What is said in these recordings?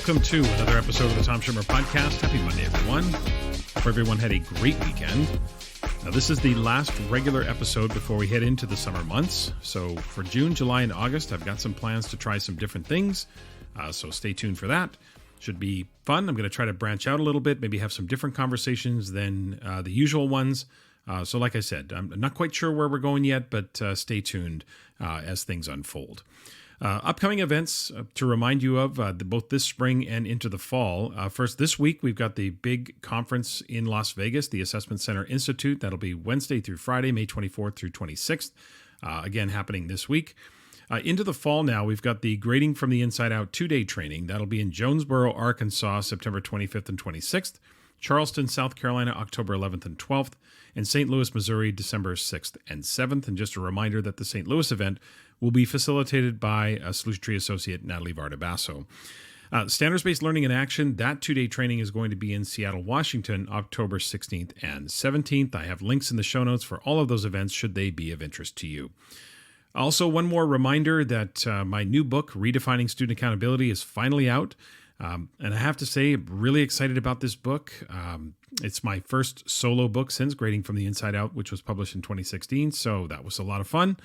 Welcome to another episode of the Tom Schimmer Podcast. Happy Monday, everyone. Hope everyone had a great weekend. Now, this is the last regular episode before we head into the summer months. So for June, July, and August, I've got some plans to try some different things. So stay tuned for that. Should be fun. I'm going to try to branch out a little bit, maybe have some different conversations than the usual ones. So like I said, I'm not quite sure where we're going yet, but stay tuned as things unfold. Upcoming events to remind you of both this spring and into the fall. First, this week, we've got the big conference in Las Vegas, the Assessment Center Institute. That'll be Wednesday through Friday, May 24th through 26th. Again, happening this week. Into the fall now, we've got the Grading from the Inside Out 2-day training. That'll be in Jonesboro, Arkansas, September 25th and 26th. Charleston, South Carolina, October 11th and 12th. And St. Louis, Missouri, December 6th and 7th. And just a reminder that the St. Louis event will be facilitated by Solution Tree Associate Natalie Vardabasso. Standards-Based Learning in Action, that 2-day training is going to be in Seattle, Washington, October 16th and 17th. I have links in the show notes for all of those events should they be of interest to you. Also, one more reminder that my new book, Redefining Student Accountability, is finally out. And I have to say, I'm really excited about this book. It's my first solo book since Grading from the Inside Out, which was published in 2016. So that was a lot of fun.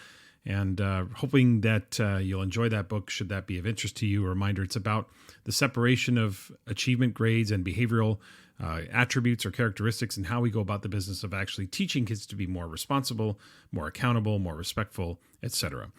And hoping that you'll enjoy that book, should that be of interest to you. A reminder, it's about the separation of achievement grades and behavioral attributes or characteristics and how we go about the business of actually teaching kids to be more responsible, more accountable, more respectful, etc.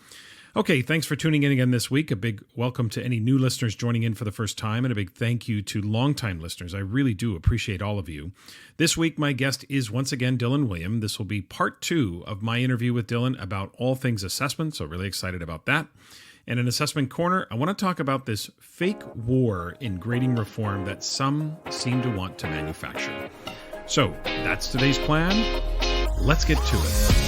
Okay, thanks for tuning in again this week. A big welcome to any new listeners joining in for the first time, and a big thank you to longtime listeners. I really do appreciate all of you. This week, my guest is once again Dylan Wiliam. This will be part 2 of my interview with Dylan about all things assessment, so really excited about that. And in Assessment Corner, I want to talk about this fake war in grading reform that some seem to want to manufacture. So that's today's plan. Let's get to it.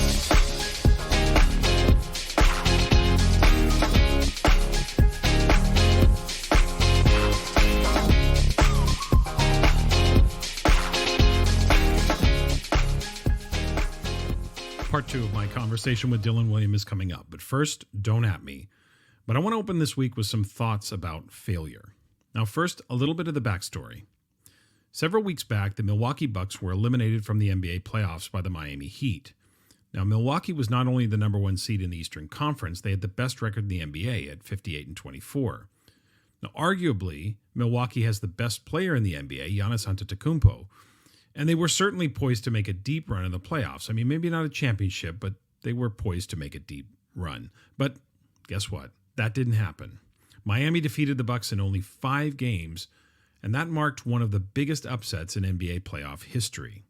Part 2 of my conversation with Dylan Wiliam is coming up. But first, don't at me. But I want to open this week with some thoughts about failure. Now, first, a little bit of the backstory. Several weeks back, the Milwaukee Bucks were eliminated from the NBA playoffs by the Miami Heat. Now, Milwaukee was not only the number 1 seed in the Eastern Conference, they had the best record in the NBA at 58-24. Now, arguably, Milwaukee has the best player in the NBA, Giannis Antetokounmpo, and they were certainly poised to make a deep run in the playoffs. I mean, maybe not a championship, but they were poised to make a deep run. But guess what? That didn't happen. Miami defeated the Bucks in only 5 games, and that marked one of the biggest upsets in NBA playoff history.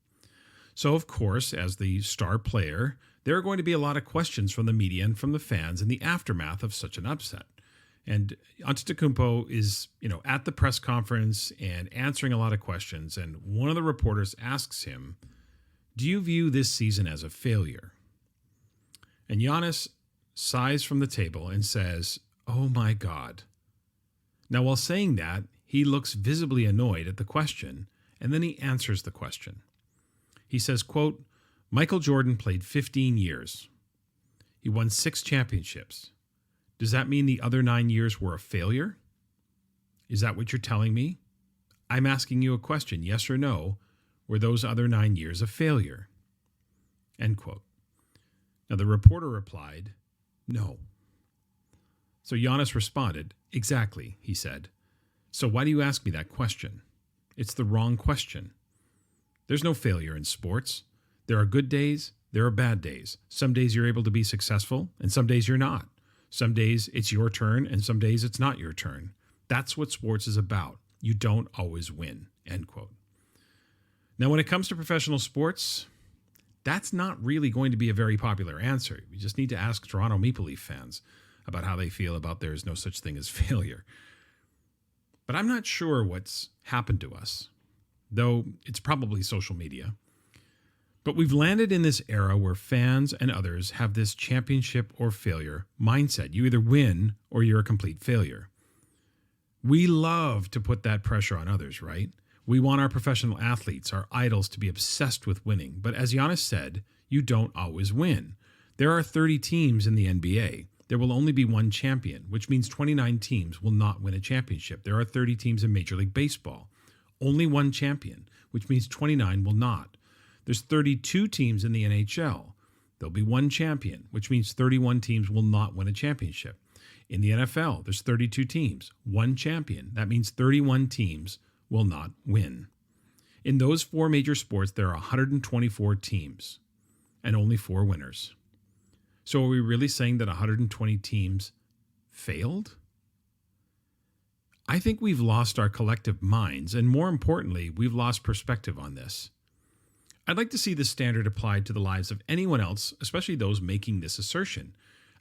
So, of course, as the star player, there are going to be a lot of questions from the media and from the fans in the aftermath of such an upset. And Antetokounmpo is, at the press conference and answering a lot of questions. And one of the reporters asks him, "Do you view this season as a failure?" And Giannis sighs from the table and says, "Oh my God." Now, while saying that, he looks visibly annoyed at the question, and then he answers the question. He says, quote, "Michael Jordan played 15 years. He won 6 championships. Does that mean the other 9 years were a failure? Is that what you're telling me? I'm asking you a question, yes or no. Were those other 9 years a failure?" End quote. Now, the reporter replied, "No." So Giannis responded, "Exactly," he said. "So why do you ask me that question? It's the wrong question. There's no failure in sports. There are good days, there are bad days. Some days you're able to be successful, and some days you're not. Some days it's your turn, and some days it's not your turn. That's what sports is about. You don't always win." End quote. Now, when it comes to professional sports, that's not really going to be a very popular answer. You just need to ask Toronto Maple Leaf fans about how they feel about there is no such thing as failure. But I'm not sure what's happened to us, though it's probably social media. But we've landed in this era where fans and others have this championship or failure mindset. You either win or you're a complete failure. We love to put that pressure on others, right? We want our professional athletes, our idols, to be obsessed with winning. But as Giannis said, you don't always win. There are 30 teams in the NBA. there will only be one champion, which means 29 teams will not win a championship. There are 30 teams in Major League Baseball. Only one champion, which means 29 will not. There's 32 teams in the NHL. There'll be one champion, which means 31 teams will not win a championship. In the NFL, there's 32 teams, one champion. That means 31 teams will not win. In those four major sports, there are 124 teams and only 4 winners. So are we really saying that 120 teams failed? I think we've lost our collective minds, and more importantly, we've lost perspective on this. I'd like to see this standard applied to the lives of anyone else, especially those making this assertion.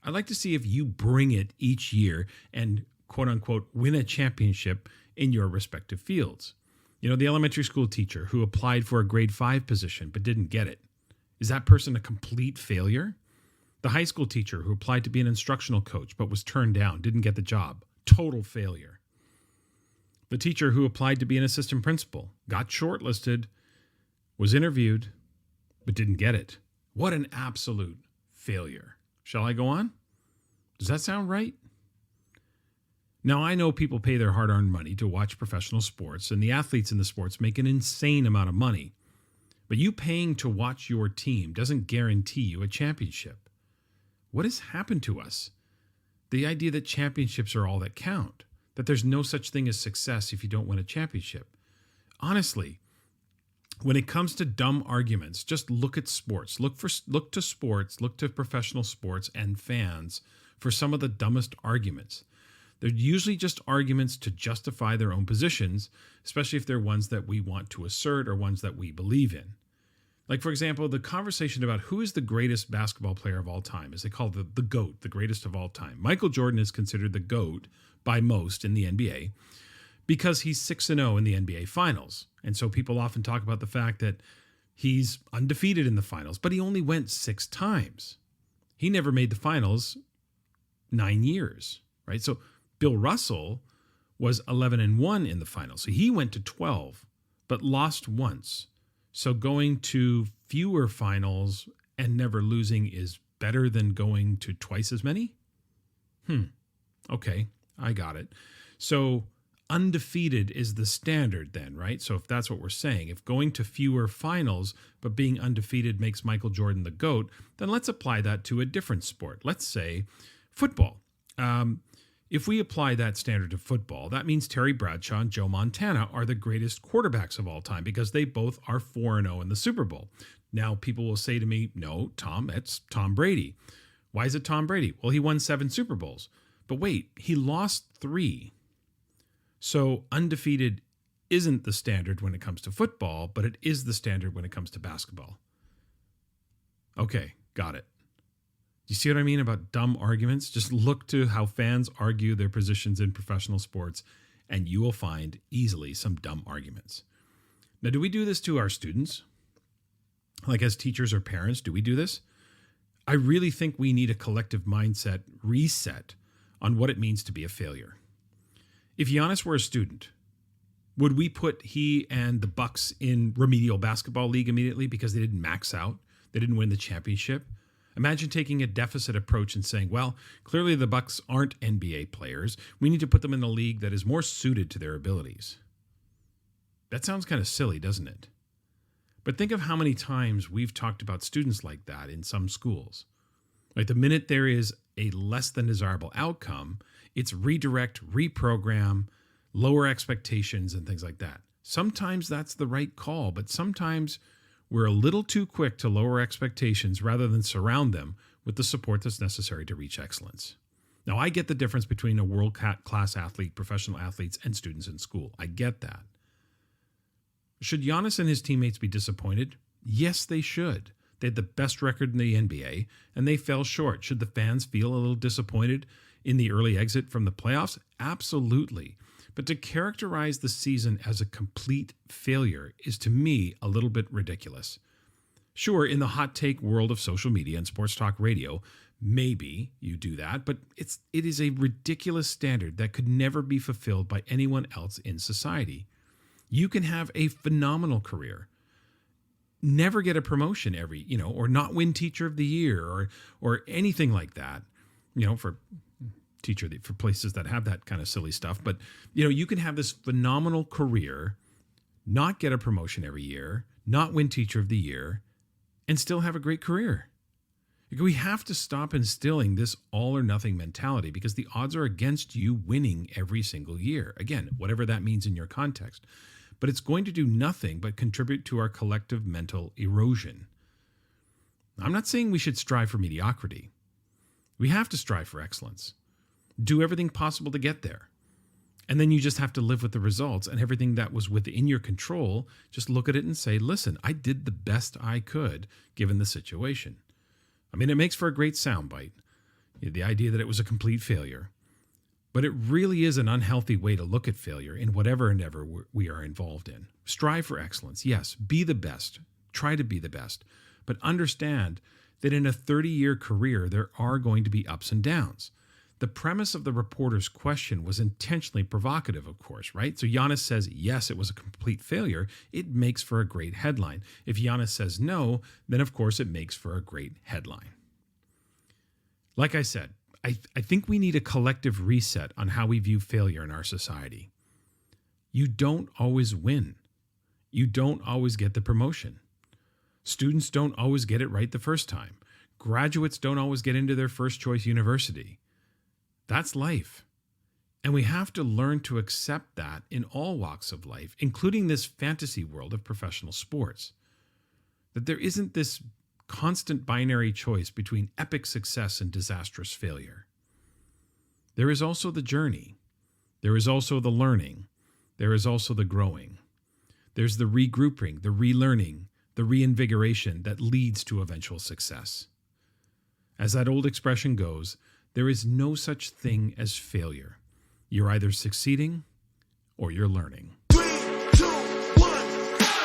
I'd like to see if you bring it each year and, quote unquote, win a championship in your respective fields. You know, the elementary school teacher who applied for a grade 5 position but didn't get it. Is that person a complete failure? The high school teacher who applied to be an instructional coach but was turned down, didn't get the job. Total failure. The teacher who applied to be an assistant principal, got shortlisted, was interviewed, but didn't get it. What an absolute failure. Shall I go on? Does that sound right? Now, I know people pay their hard-earned money to watch professional sports, and the athletes in the sports make an insane amount of money. But you paying to watch your team doesn't guarantee you a championship. What has happened to us? The idea that championships are all that count, that there's no such thing as success if you don't win a championship. Honestly, when it comes to dumb arguments, just look at sports. Look to sports, look to professional sports and fans for some of the dumbest arguments. They're usually just arguments to justify their own positions, especially if they're ones that we want to assert or ones that we believe in. Like, for example, the conversation about who is the greatest basketball player of all time, as they call the GOAT, the greatest of all time. Michael Jordan is considered the GOAT by most in the NBA because he's 6-0 in the NBA Finals. And so people often talk about the fact that he's undefeated in the finals, but he only went 6 times. He never made the finals 9 years, right? So Bill Russell was 11-1 in the finals. So he went to 12, but lost once. So going to fewer finals and never losing is better than going to twice as many? Okay, I got it. So undefeated is the standard then, right? So if that's what we're saying, if going to fewer finals but being undefeated makes Michael Jordan the GOAT, then let's apply that to a different sport. Let's say football. If we apply that standard to football, that means Terry Bradshaw and Joe Montana are the greatest quarterbacks of all time because they both are 4-0 in the Super Bowl. Now, people will say to me, no, Tom, it's Tom Brady. Why is it Tom Brady? Well, he won 7 Super Bowls. But wait, he lost 3. So undefeated isn't the standard when it comes to football, but it is the standard when it comes to basketball. Okay, got it. You see what I mean about dumb arguments? Just look to how fans argue their positions in professional sports, and you will find easily some dumb arguments. Now, do we do this to our students? Like as teachers or parents, do we do this? I really think we need a collective mindset reset on what it means to be a failure. If Giannis were a student, would we put he and the Bucks in remedial basketball league immediately because they didn't max out? They didn't win the championship? Imagine taking a deficit approach and saying, well, clearly the Bucks aren't NBA players. We need to put them in a league that is more suited to their abilities. That sounds kind of silly, doesn't it? But think of how many times we've talked about students like that in some schools. Like the minute there is a less than desirable outcome, it's redirect, reprogram, lower expectations, and things like that. Sometimes that's the right call, but sometimes we're a little too quick to lower expectations rather than surround them with the support that's necessary to reach excellence. Now, I get the difference between a world-class athlete, professional athletes, and students in school. I get that. Should Giannis and his teammates be disappointed? Yes, they should. They had the best record in the NBA, and they fell short. Should the fans feel a little disappointed in the early exit from the playoffs? Absolutely. But to characterize the season as a complete failure is, to me, a little bit ridiculous. Sure, in the hot take world of social media and sports talk radio, maybe you do that, but it is a ridiculous standard that could never be fulfilled by anyone else in society. You can have a phenomenal career, never get a promotion or not win Teacher of the Year or anything like that, for for places that have that kind of silly stuff. But, you can have this phenomenal career, not get a promotion every year, not win teacher of the year, and still have a great career. We have to stop instilling this all or nothing mentality, because the odds are against you winning every single year. Again, whatever that means in your context. But it's going to do nothing but contribute to our collective mental erosion. I'm not saying we should strive for mediocrity. We have to strive for excellence. Do everything possible to get there. And then you just have to live with the results, and everything that was within your control, just look at it and say, listen, I did the best I could given the situation. I mean, it makes for a great soundbite, the idea that it was a complete failure. But it really is an unhealthy way to look at failure in whatever endeavor we are involved in. Strive for excellence. Yes, be the best. Try to be the best. But understand that in a 30-year career, there are going to be ups and downs. The premise of the reporter's question was intentionally provocative, of course, right? So Giannis says, yes, it was a complete failure. It makes for a great headline. If Giannis says no, then of course it makes for a great headline. Like I said, I think we need a collective reset on how we view failure in our society. You don't always win. You don't always get the promotion. Students don't always get it right the first time. Graduates don't always get into their first choice university. That's life. And we have to learn to accept that in all walks of life, including this fantasy world of professional sports. That there isn't this constant binary choice between epic success and disastrous failure. There is also the journey. There is also the learning. There is also the growing. There's the regrouping, the relearning, the reinvigoration that leads to eventual success. As that old expression goes, there is no such thing as failure. You're either succeeding or you're learning. 3, 2, 1, go!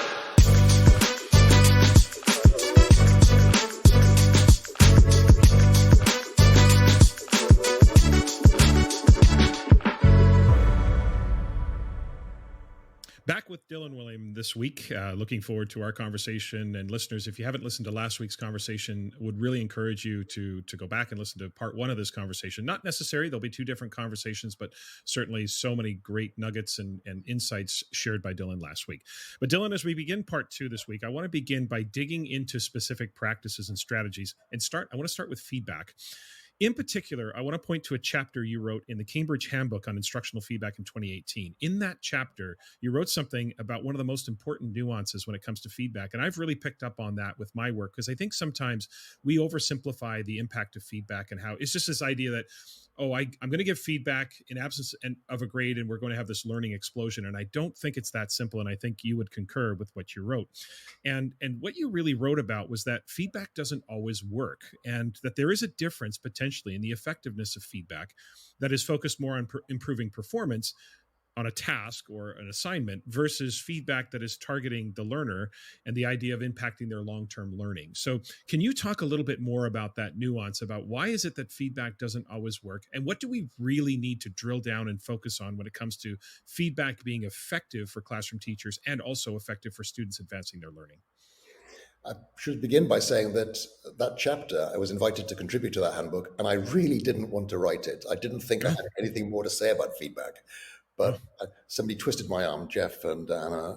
Back with Dylan Wiliam this week. Looking forward to our conversation. And listeners, if you haven't listened to last week's conversation, would really encourage you to go back and listen to part one of this conversation. Not necessary, there'll be two different conversations, but certainly so many great nuggets and insights shared by Dylan last week. But Dylan, as we begin part two this week, I want to begin by digging into specific practices and strategies. And I want to start with feedback. In particular, I want to point to a chapter you wrote in the Cambridge Handbook on Instructional Feedback in 2018. In that chapter, you wrote something about one of the most important nuances when it comes to feedback. And I've really picked up on that with my work, because I think sometimes we oversimplify the impact of feedback and how it's just this idea that, I'm going to give feedback in absence of a grade and we're going to have this learning explosion. And I don't think it's that simple. And I think you would concur with what you wrote. And what you really wrote about was that feedback doesn't always work, and that there is a difference potentially in the effectiveness of feedback that is focused more on improving performance on a task or an assignment versus feedback that is targeting the learner and the idea of impacting their long-term learning. So can you talk a little bit more about that nuance, about why is it that feedback doesn't always work, and what do we really need to drill down and focus on when it comes to feedback being effective for classroom teachers and also effective for students advancing their learning? I should begin by saying that chapter, I was invited to contribute to that handbook, and I really didn't want to write it. I didn't think I had anything more to say about feedback. But somebody twisted my arm, Jeff and Anna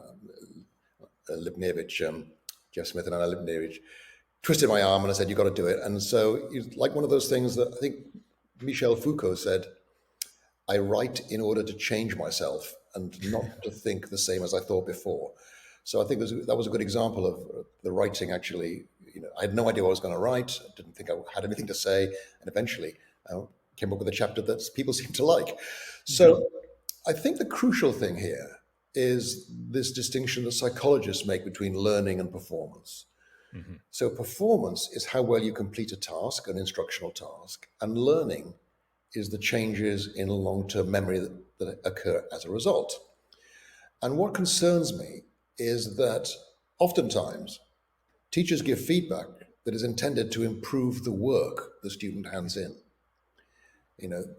Lipniewicz, Jeff Smith and Anna Lipniewicz, twisted my arm, and I said, "You got to do it." And so it's like one of those things that I think Michel Foucault said, "I write in order to change myself and not to think the same as I thought before." So I think that was a good example of the writing actually. I had no idea what I was going to write. I didn't think I had anything to say. And eventually I came up with a chapter that people seem to like. So I think the crucial thing here is this distinction that psychologists make between learning and performance. Mm-hmm. So performance is how well you complete a task, an instructional task, and learning is the changes in long-term memory that occur as a result. And what concerns me is that oftentimes teachers give feedback that is intended to improve the work the student hands in.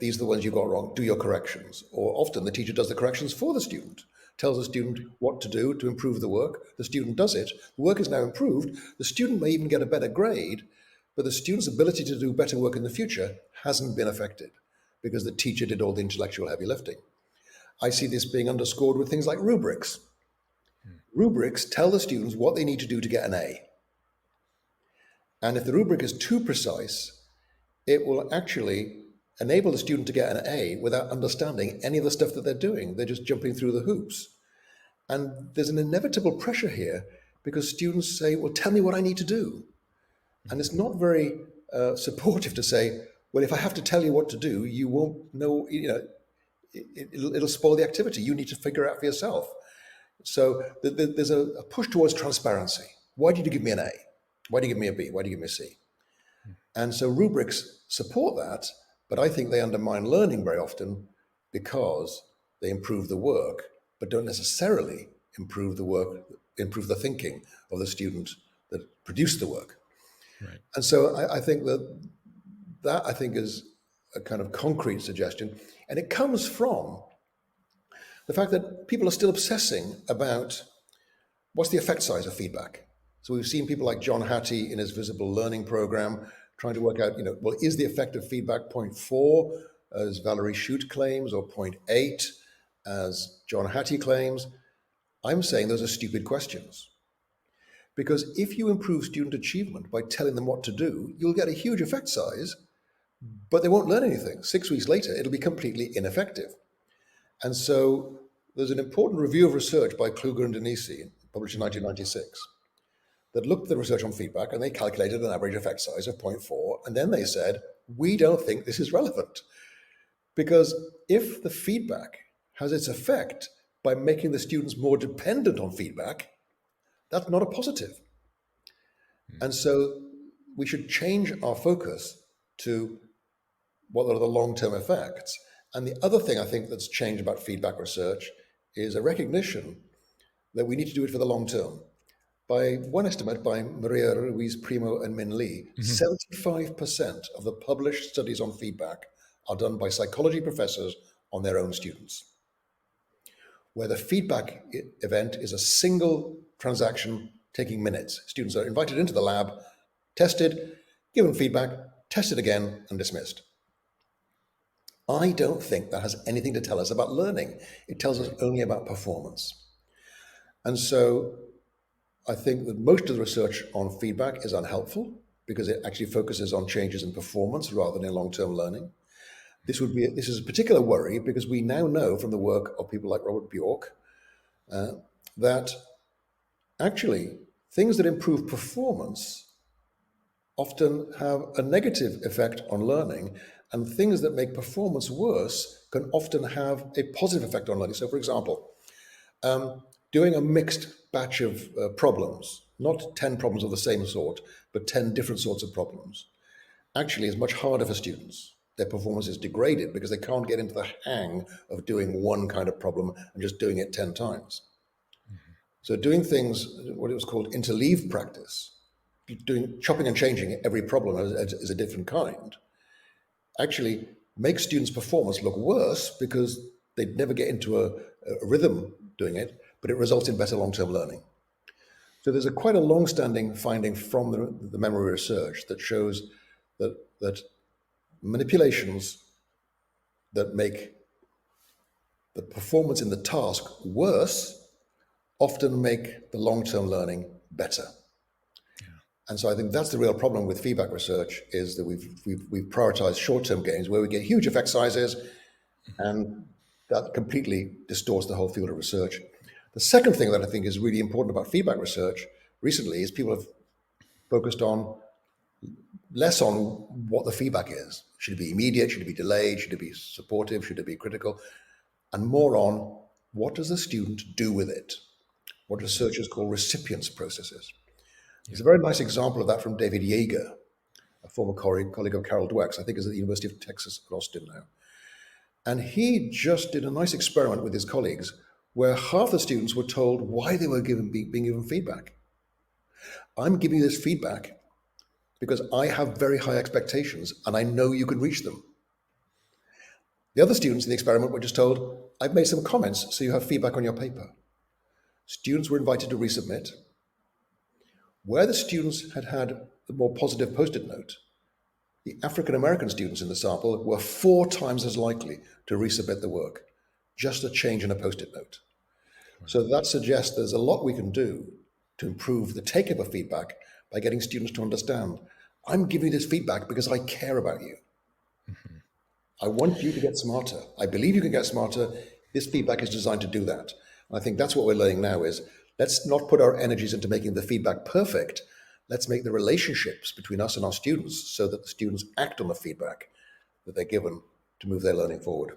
These are the ones you got wrong, do your corrections. Or often the teacher does the corrections for the student, tells the student what to do to improve the work. The student does it. The work is now improved. The student may even get a better grade, but the student's ability to do better work in the future hasn't been affected because the teacher did all the intellectual heavy lifting. I see this being underscored with things like rubrics. Rubrics tell the students what they need to do to get an A. And if the rubric is too precise, it will actually enable the student to get an A without understanding any of the stuff that they're doing. They're just jumping through the hoops. And there's an inevitable pressure here because students say, well, tell me what I need to do. And it's not very supportive to say, well, if I have to tell you what to do, you won't know, it'll spoil the activity. You need to figure it out for yourself. So there's a push towards transparency. Why did you give me an A? Why do you give me a B? Why do you give me a C? And so rubrics support that, but I think they undermine learning very often because they improve the work, but don't necessarily improve the thinking of the student that produced the work. Right. And so I think that I think is a kind of concrete suggestion, and it comes from the fact that people are still obsessing about what's the effect size of feedback. So we've seen people like John Hattie in his visible learning program trying to work out, well, is the effect of feedback 0.4, as Valerie Shute claims, or 0.8, as John Hattie claims? I'm saying those are stupid questions. Because if you improve student achievement by telling them what to do, you'll get a huge effect size, but they won't learn anything. 6 weeks later, it'll be completely ineffective. And so there's an important review of research by Kluger and Denisi, published in 1996, that looked at the research on feedback, and they calculated an average effect size of 0.4. And then they said, we don't think this is relevant. Because if the feedback has its effect by making the students more dependent on feedback, that's not a positive. And so we should change our focus to what are the long-term effects. And the other thing I think that's changed about feedback research is a recognition that we need to do it for the long term. By one estimate by Maria Ruiz Primo and Min Lee, 75% of the published studies on feedback are done by psychology professors on their own students, where the feedback event is a single transaction taking minutes. Students are invited into the lab, tested, given feedback, tested again, and dismissed. I don't think that has anything to tell us about learning. It tells us only about performance. And so I think that most of the research on feedback is unhelpful because it actually focuses on changes in performance rather than in long-term learning. This is a particular worry because we now know from the work of people like Robert Bjork that actually things that improve performance often have a negative effect on learning, and things that make performance worse can often have a positive effect on learning. So, for example, doing a mixed batch of problems, not 10 problems of the same sort, but 10 different sorts of problems, actually is much harder for students. Their performance is degraded because they can't get into the hang of doing one kind of problem and just doing it 10 times. So doing things, what it was called interleaved practice, doing chopping and changing every problem is a different kind, actually makes students' performance look worse because they never get into a rhythm doing it, but it results in better long-term learning. So there's quite a long-standing finding from the memory research that shows that manipulations that make the performance in the task worse often make the long-term learning better. Yeah. And so I think that's the real problem with feedback research, is that we've prioritized short-term gains where we get huge effect sizes, and that completely distorts the whole field of research. The second thing that I think is really important about feedback research recently is people have focused on less on what the feedback is. Should it be immediate? Should it be delayed? Should it be supportive? Should it be critical? And more on what does the student do with it? What researchers call recipients processes. There's a very nice example of that from David Yeager, a former colleague of Carol Dweck's, I think is at the University of Texas at Austin now. And he just did a nice experiment with his colleagues where half the students were told why they were being given feedback. I'm giving you this feedback because I have very high expectations and I know you can reach them. The other students in the experiment were just told, I've made some comments, so you have feedback on your paper. Students were invited to resubmit. Where the students had the more positive post-it note, the African-American students in the sample were 4 times as likely to resubmit the work, just a change in a post-it note. So that suggests there's a lot we can do to improve the take-up of feedback by getting students to understand, I'm giving you this feedback because I care about you. I want you to get smarter. I believe you can get smarter. This feedback is designed to do that. And I think that's what we're learning now is, let's not put our energies into making the feedback perfect. Let's make the relationships between us and our students so that the students act on the feedback that they're given to move their learning forward.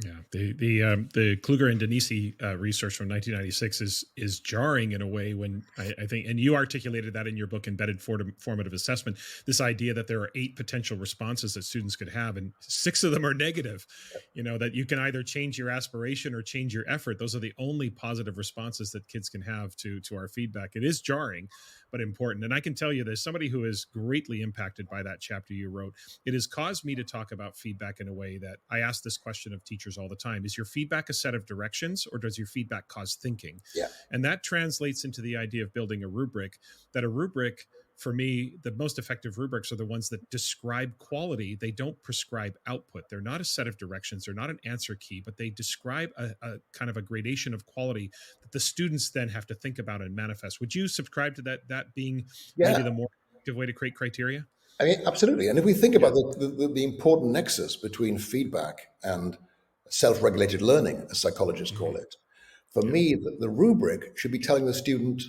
Yeah, the Kluger and Denisi research from 1996 is jarring in a way when I think, and you articulated that in your book, Embedded Formative Assessment, this idea that there are 8 potential responses that students could have, and 6 of them are negative. That you can either change your aspiration or change your effort. Those are the only positive responses that kids can have to our feedback. It is jarring, but important. And I can tell you, there's somebody who is greatly impacted by that chapter you wrote. It has caused me to talk about feedback in a way that I ask this question of teachers all the time. Is your feedback a set of directions, or does your feedback cause thinking? Yeah. And that translates into the idea of building a rubric, that a rubric, for me, the most effective rubrics are the ones that describe quality. They don't prescribe output. They're not a set of directions. They're not an answer key, but they describe a kind of a gradation of quality that the students then have to think about and manifest. Would you subscribe to that being maybe the more effective way to create criteria? I mean, absolutely. And if we think about the important nexus between feedback and self-regulated learning, as psychologists call it, for me, the rubric should be telling the student,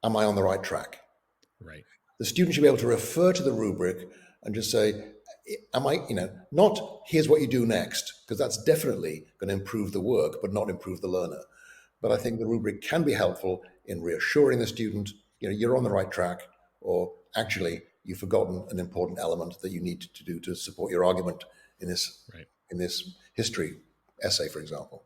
am I on the right track? Right. The student should be able to refer to the rubric and just say, am I, not here's what you do next, because that's definitely going to improve the work, but not improve the learner. But I think the rubric can be helpful in reassuring the student, you're on the right track, or actually you've forgotten an important element that you need to do to support your argument in this, in this history essay, for example.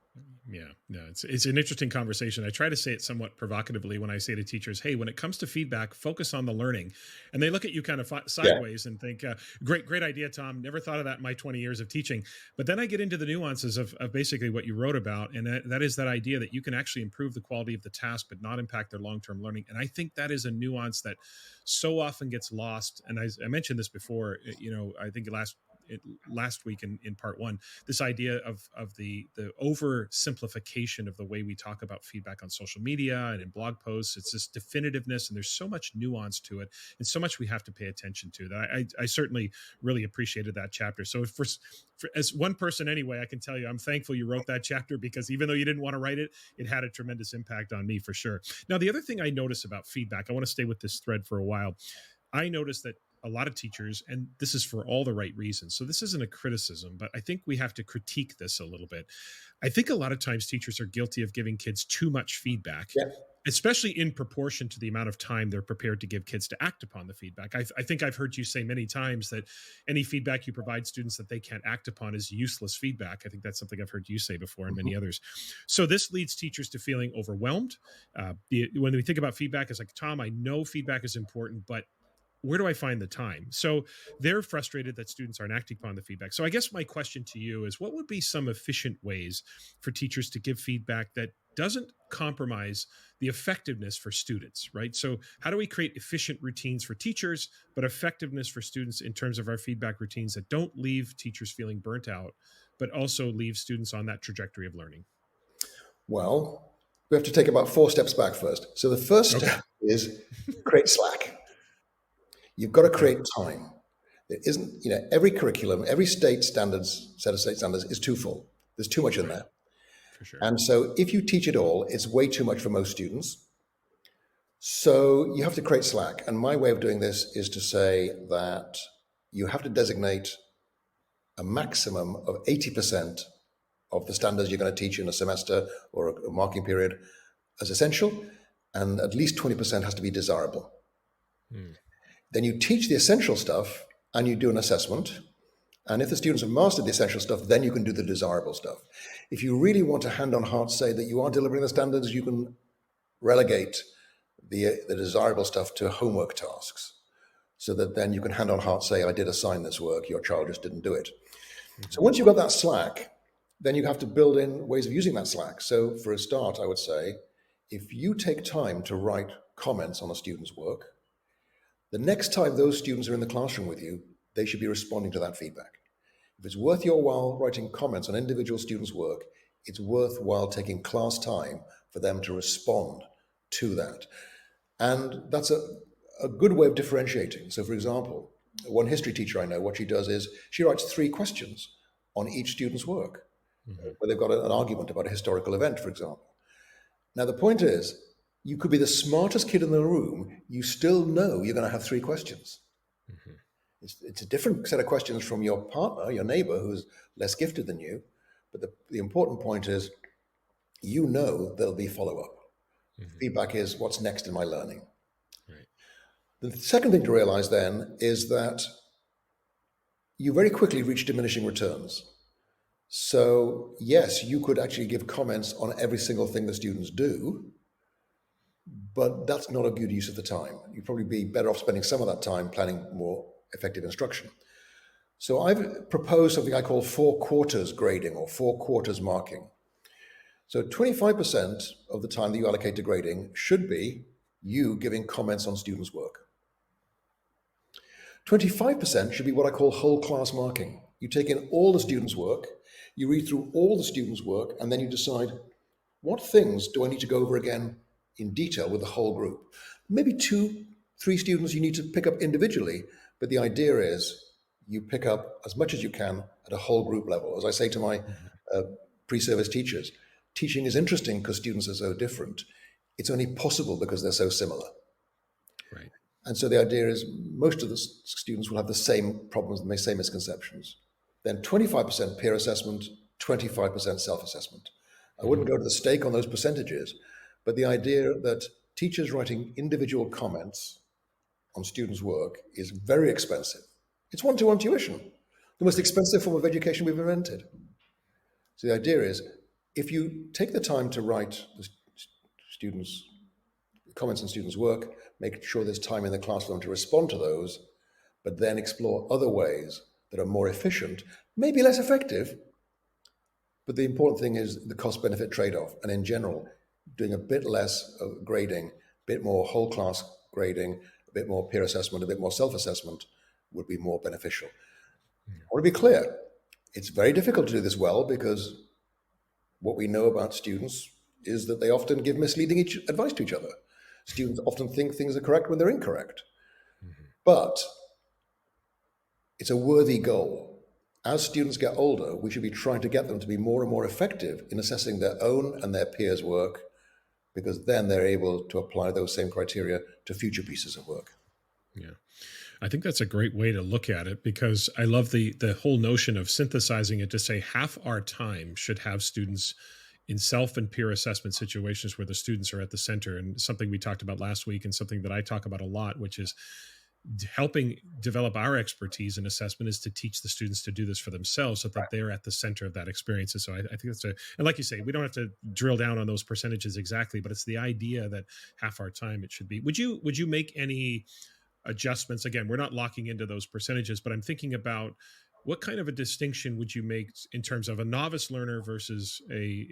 Yeah, no, it's an interesting conversation. I try to say it somewhat provocatively when I say to teachers, hey, when it comes to feedback, focus on the learning. And they look at you kind of sideways and think, great idea, Tom. Never thought of that in my 20 years of teaching. But then I get into the nuances of basically what you wrote about. And that is that idea that you can actually improve the quality of the task, but not impact their long-term learning. And I think that is a nuance that so often gets lost. And I mentioned this before, I think last week in part 1, this idea of the oversimplification of the way we talk about feedback on social media and in blog posts. It's this definitiveness, and there's so much nuance to it, and so much we have to pay attention to that. I certainly really appreciated that chapter. So for as one person anyway, I can tell you I'm thankful you wrote that chapter, because even though you didn't want to write it, it had a tremendous impact on me for sure. Now, the other thing I notice about feedback, I want to stay with this thread for a while. I noticed that a lot of teachers, and this is for all the right reasons, so this isn't a criticism, but I think we have to critique this a little bit. I think a lot of times teachers are guilty of giving kids too much feedback, especially in proportion to the amount of time they're prepared to give kids to act upon the feedback. I think I've heard you say many times that any feedback you provide students that they can't act upon is useless feedback. I think that's something I've heard you say before, and many others. So this leads teachers to feeling overwhelmed. When we think about feedback, it's like, Tom, I know feedback is important, but where do I find the time? So they're frustrated that students aren't acting upon the feedback. So I guess my question to you is, what would be some efficient ways for teachers to give feedback that doesn't compromise the effectiveness for students, right? So how do we create efficient routines for teachers, but effectiveness for students in terms of our feedback routines that don't leave teachers feeling burnt out, but also leave students on that trajectory of learning? Well, we have to take about 4 steps back first. So the first step is create slack. You've got to create time. There isn't, every curriculum, every set of state standards is too full. There's too much in there. For sure. And so if you teach it all, it's way too much for most students. So you have to create slack. And my way of doing this is to say that you have to designate a maximum of 80% of the standards you're going to teach in a semester or a marking period as essential, and at least 20% has to be desirable. Then you teach the essential stuff and you do an assessment. And if the students have mastered the essential stuff, then you can do the desirable stuff. If you really want to hand on heart say that you are delivering the standards, you can relegate the desirable stuff to homework tasks, so that then you can hand on heart say, I did assign this work, your child just didn't do it. So once you've got that slack, then you have to build in ways of using that slack. So for a start, I would say, if you take time to write comments on a student's work, The next time those students are in the classroom with you, they should be responding to that feedback. If it's worth your while writing comments on individual students' work, it's worthwhile taking class time for them to respond to that. And that's a good way of differentiating. So, for example, one history teacher I know, what she does is she writes 3 questions on each student's work, where they've got an argument about a historical event, for example. Now, the point is, you could be the smartest kid in the room, you still know you're going to have 3 questions. It's a different set of questions from your partner, your neighbor, who's less gifted than you. But the important point is, you know there'll be follow-up. Feedback is what's next in my learning. Right. The second thing to realize then is that you very quickly reach diminishing returns. So yes, you could actually give comments on every single thing the students do, but that's not a good use of the time. You'd probably be better off spending some of that time planning more effective instruction. So I've proposed something I call 4 quarters grading or 4 quarters marking. So 25% of the time that you allocate to grading should be you giving comments on students' work. 25% should be what I call whole class marking. You take in all the students' work, you read through all the students' work, and then you decide, what things do I need to go over again in detail with the whole group? Maybe 2, 3 students you need to pick up individually, but the idea is you pick up as much as you can at a whole group level. As I say to my pre-service teachers, teaching is interesting because students are so different. It's only possible because they're so similar. Right. And so the idea is most of the students will have the same problems and the same misconceptions. Then 25% peer assessment, 25% self-assessment. I wouldn't go to the stake on those percentages, but the idea that teachers writing individual comments on students' work is very expensive. It's one-to-one tuition, the most expensive form of education we've invented. So the idea is, if you take the time to write the students' comments on students' work, make sure there's time in the classroom to respond to those, but then explore other ways that are more efficient, maybe less effective, but the important thing is the cost-benefit trade-off. And in general, doing a bit less of grading, a bit more whole class grading, a bit more peer assessment, a bit more self-assessment would be more beneficial. I want to be clear, it's very difficult to do this well because what we know about students is that they often give misleading advice to each other. Students often think things are correct when they're incorrect. But it's a worthy goal. As students get older, we should be trying to get them to be more and more effective in assessing their own and their peers' work, because then they're able to apply those same criteria to future pieces of work. Yeah. I think that's a great way to look at it, because I love the whole notion of synthesizing it to say half our time should have students in self and peer assessment situations where the students are at the center. And something we talked about last week and something that I talk about a lot, which is helping develop our expertise in assessment, is to teach the students to do this for themselves so that they're at the center of that experience. And so I think that's and like you say, we don't have to drill down on those percentages exactly, but it's the idea that half our time it should be. Would you make any adjustments? Again, we're not locking into those percentages, but I'm thinking about what kind of a distinction would you make in terms of a novice learner versus a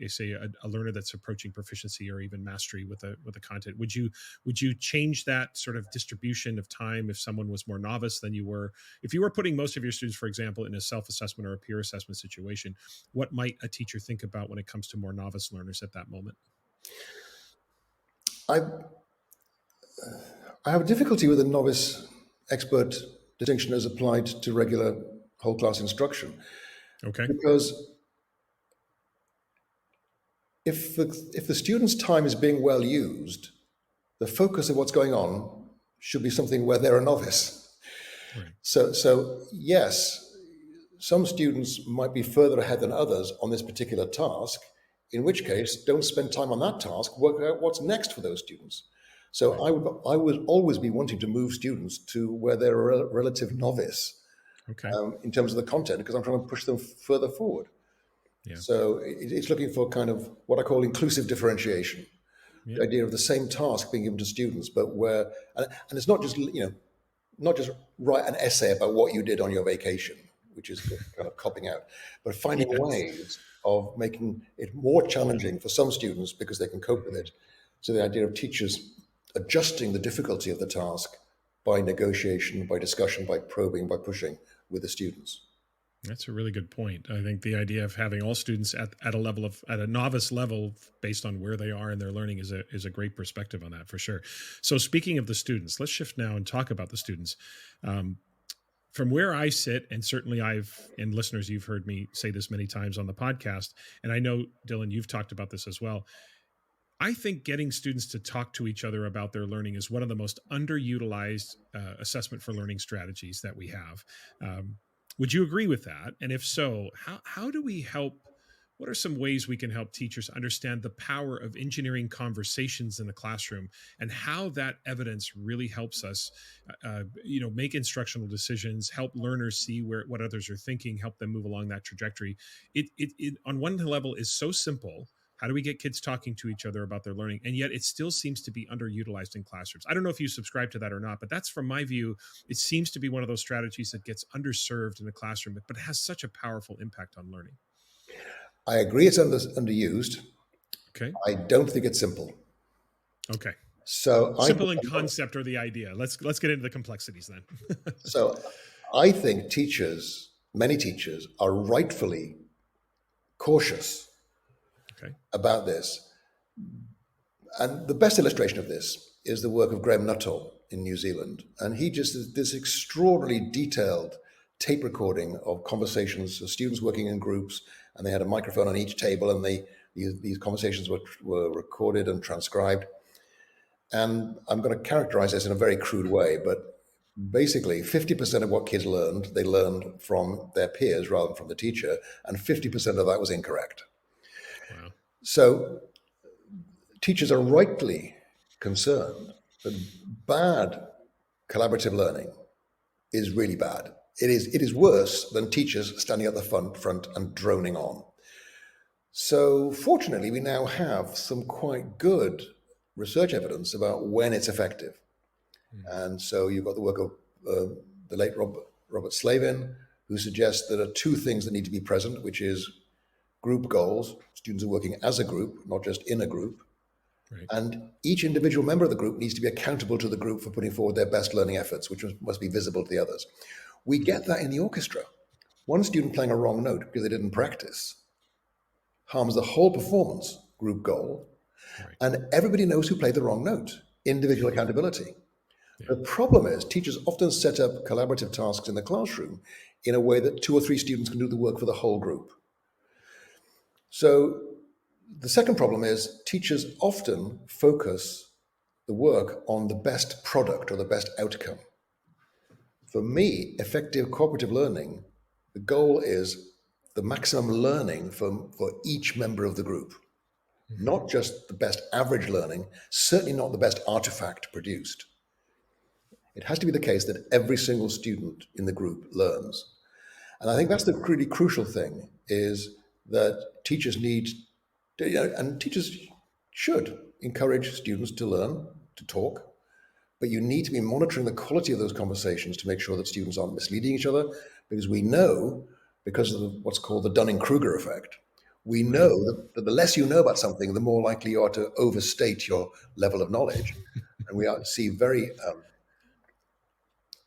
learner that's approaching proficiency or even mastery with the content? Would you change that sort of distribution of time if someone was more novice than you were? If you were putting most of your students, for example, in a self-assessment or a peer assessment situation, what might a teacher think about when it comes to more novice learners at that moment? I have difficulty with the novice expert distinction as applied to regular whole class instruction. Okay. Because if the student's time is being well used, the focus of what's going on should be something where they're a novice. Right. So yes, some students might be further ahead than others on this particular task, in which case don't spend time on that task, work out what's next for those students. So right. I would always be wanting to move students to where they're a relative novice. Okay. In terms of the content, because I'm trying to push them further forward. Yeah. So it's looking for kind of what I call inclusive differentiation. Yeah. The idea of the same task being given to students, but where, and it's not just, not just write an essay about what you did on your vacation, which is kind of copping out, but finding ways of making it more challenging for some students because they can cope with it. So the idea of teachers adjusting the difficulty of the task by negotiation, by discussion, by probing, by pushing with the students. That's a really good point. I think the idea of having all students at a level of at a novice level based on where they are in their learning is a great perspective on that for sure. So speaking of the students, let's shift now and talk about the students. From where I sit, and certainly and listeners, you've heard me say this many times on the podcast, and I know, Dylan, you've talked about this as well. I think getting students to talk to each other about their learning is one of the most underutilized assessment for learning strategies that we have. Would you agree with that? And if so, how do we help? What are some ways we can help teachers understand the power of engineering conversations in the classroom and how that evidence really helps us, make instructional decisions, help learners see what others are thinking, help them move along that trajectory? It on one level is so simple. How do we get kids talking to each other about their learning? And yet it still seems to be underutilized in classrooms. I don't know if you subscribe to that or not, but that's from my view, it seems to be one of those strategies that gets underserved in the classroom, but has such a powerful impact on learning. I agree it's underused. Okay. I don't think it's simple. Okay. So simple in concept or the idea. Let's get into the complexities then. So I think many teachers are rightfully cautious about this. And the best illustration of this is the work of Graham Nuttall in New Zealand. And he just did this extraordinarily detailed tape recording of conversations of students working in groups, and they had a microphone on each table, and these conversations were recorded and transcribed. And I'm going to characterize this in a very crude way, but basically 50% of what kids learned, they learned from their peers rather than from the teacher, and 50% of that was incorrect. Wow. So teachers are rightly concerned that bad collaborative learning is really bad. It is worse than teachers standing at the front and droning on. So fortunately, we now have some quite good research evidence about when it's effective. And so you've got the work of the late Robert Slavin, who suggests there are two things that need to be present, which is group goals. Students are working as a group, not just in a group. Right. And each individual member of the group needs to be accountable to the group for putting forward their best learning efforts, which must be visible to the others. We get that in the orchestra. One student playing a wrong note because they didn't practice harms the whole performance group goal. Right. And everybody knows who played the wrong note. Individual accountability. Yeah. The problem is teachers often set up collaborative tasks in the classroom in a way that 2 or 3 students can do the work for the whole group. So the second problem is teachers often focus the work on the best product or the best outcome. For me, effective cooperative learning, the goal is the maximum learning for each member of the group. Mm-hmm. Not just the best average learning, certainly not the best artifact produced. It has to be the case that every single student in the group learns. And I think that's the really crucial thing, is that teachers need, and teachers should encourage students to learn, to talk, but you need to be monitoring the quality of those conversations to make sure that students aren't misleading each other, because we know, because of what's called the Dunning-Kruger effect, we know that the less you know about something, the more likely you are to overstate your level of knowledge. And we see very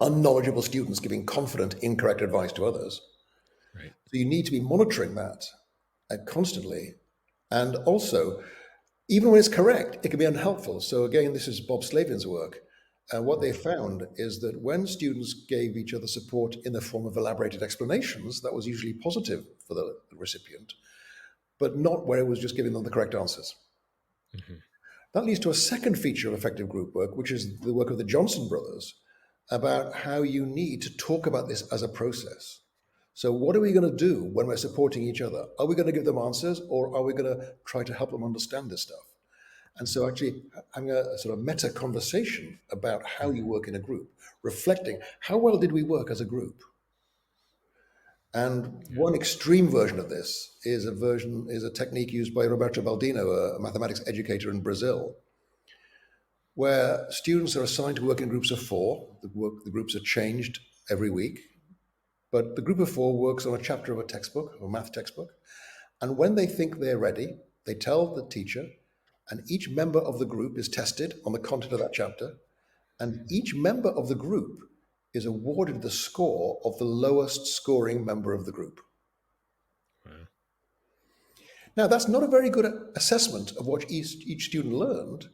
unknowledgeable students giving confident, incorrect advice to others. Right. So you need to be monitoring that constantly. And also, even when it's correct, it can be unhelpful. So again, this is Bob Slavin's work. And what they found is that when students gave each other support in the form of elaborated explanations, that was usually positive for the recipient, but not where it was just giving them the correct answers. Mm-hmm. That leads to a second feature of effective group work, which is the work of the Johnson brothers, about how you need to talk about this as a process. So what are we going to do when we're supporting each other? Are we going to give them answers, or are we going to try to help them understand this stuff? And so actually having a sort of meta conversation about how you work in a group, reflecting how well did we work as a group? And one extreme version of this is a technique used by Roberto Baldino, a mathematics educator in Brazil, where students are assigned to work in groups of 4. The groups are changed every week, but the group of 4 works on a chapter of a textbook, or a math textbook. And when they think they're ready, they tell the teacher, and each member of the group is tested on the content of that chapter. And each member of the group is awarded the score of the lowest scoring member of the group. Wow. Now, that's not a very good assessment of what each student learned,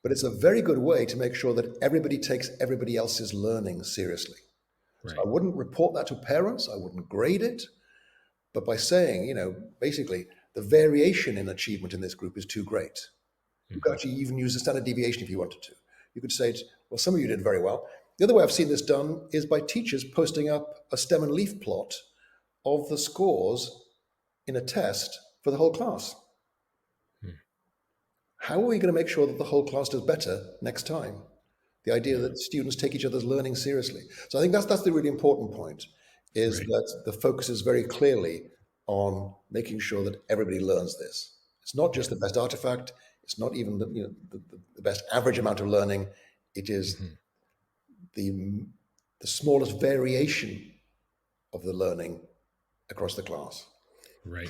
but it's a very good way to make sure that everybody takes everybody else's learning seriously. Right. So I wouldn't report that to parents, I wouldn't grade it, but by saying, basically, the variation in achievement in this group is too great. You could actually even use the standard deviation if you wanted to. You could say, well, some of you did very well. The other way I've seen this done is by teachers posting up a stem and leaf plot of the scores in a test for the whole class. How are we going to make sure that the whole class does better next time? The idea that students take each other's learning seriously. So I think that's the really important point, is that the focus is very clearly on making sure that everybody learns this. It's not just the best artifact. It's not even the best average amount of learning. It is the smallest variation of the learning across the class. Right.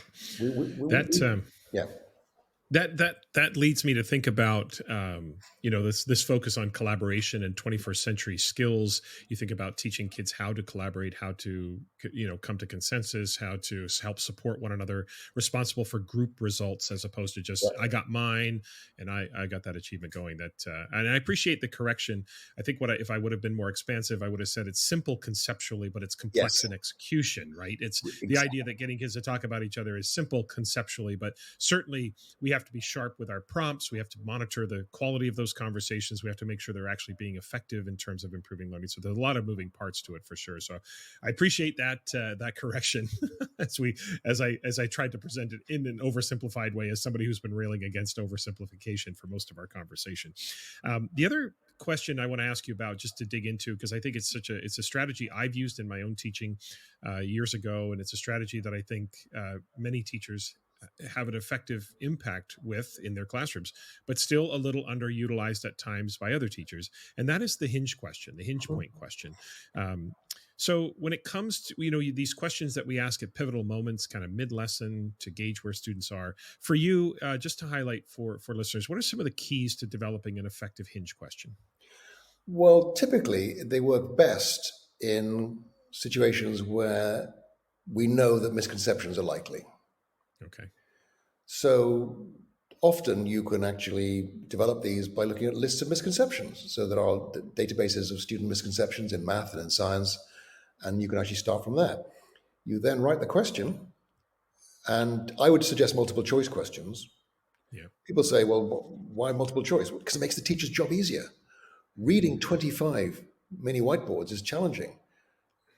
Yeah. That leads me to think about this focus on collaboration and 21st century skills. You think about teaching kids how to collaborate, how to come to consensus, how to help support one another, responsible for group results as opposed to just I got mine and I got that achievement going. And I appreciate the correction. I think if I would have been more expansive, I would have said it's simple conceptually, but it's complex in execution. Right? It's the idea that getting kids to talk about each other is simple conceptually, but certainly we have to be sharp with our prompts. We have to monitor the quality of those conversations. We have to make sure they're actually being effective in terms of improving learning. So there's a lot of moving parts to it for sure. So I appreciate that correction as I tried to present it in an oversimplified way as somebody who's been railing against oversimplification for most of our conversation. The other question I want to ask you about, just to dig into, because I think it's a strategy I've used in my own teaching years ago, and it's a strategy that I think many teachers have an effective impact with in their classrooms, but still a little underutilized at times by other teachers. And that is the hinge question, the hinge point question. So when it comes to, these questions that we ask at pivotal moments, kind of mid-lesson to gauge where students are, for you, just to highlight for listeners, what are some of the keys to developing an effective hinge question? Well, typically they work best in situations where we know that misconceptions are likely. Okay. So often you can actually develop these by looking at lists of misconceptions. So there are databases of student misconceptions in math and in science, and you can actually start from there. You then write the question, and I would suggest multiple choice questions. Yeah. People say, well, why multiple choice? Because it makes the teacher's job easier. Reading 25 mini whiteboards is challenging.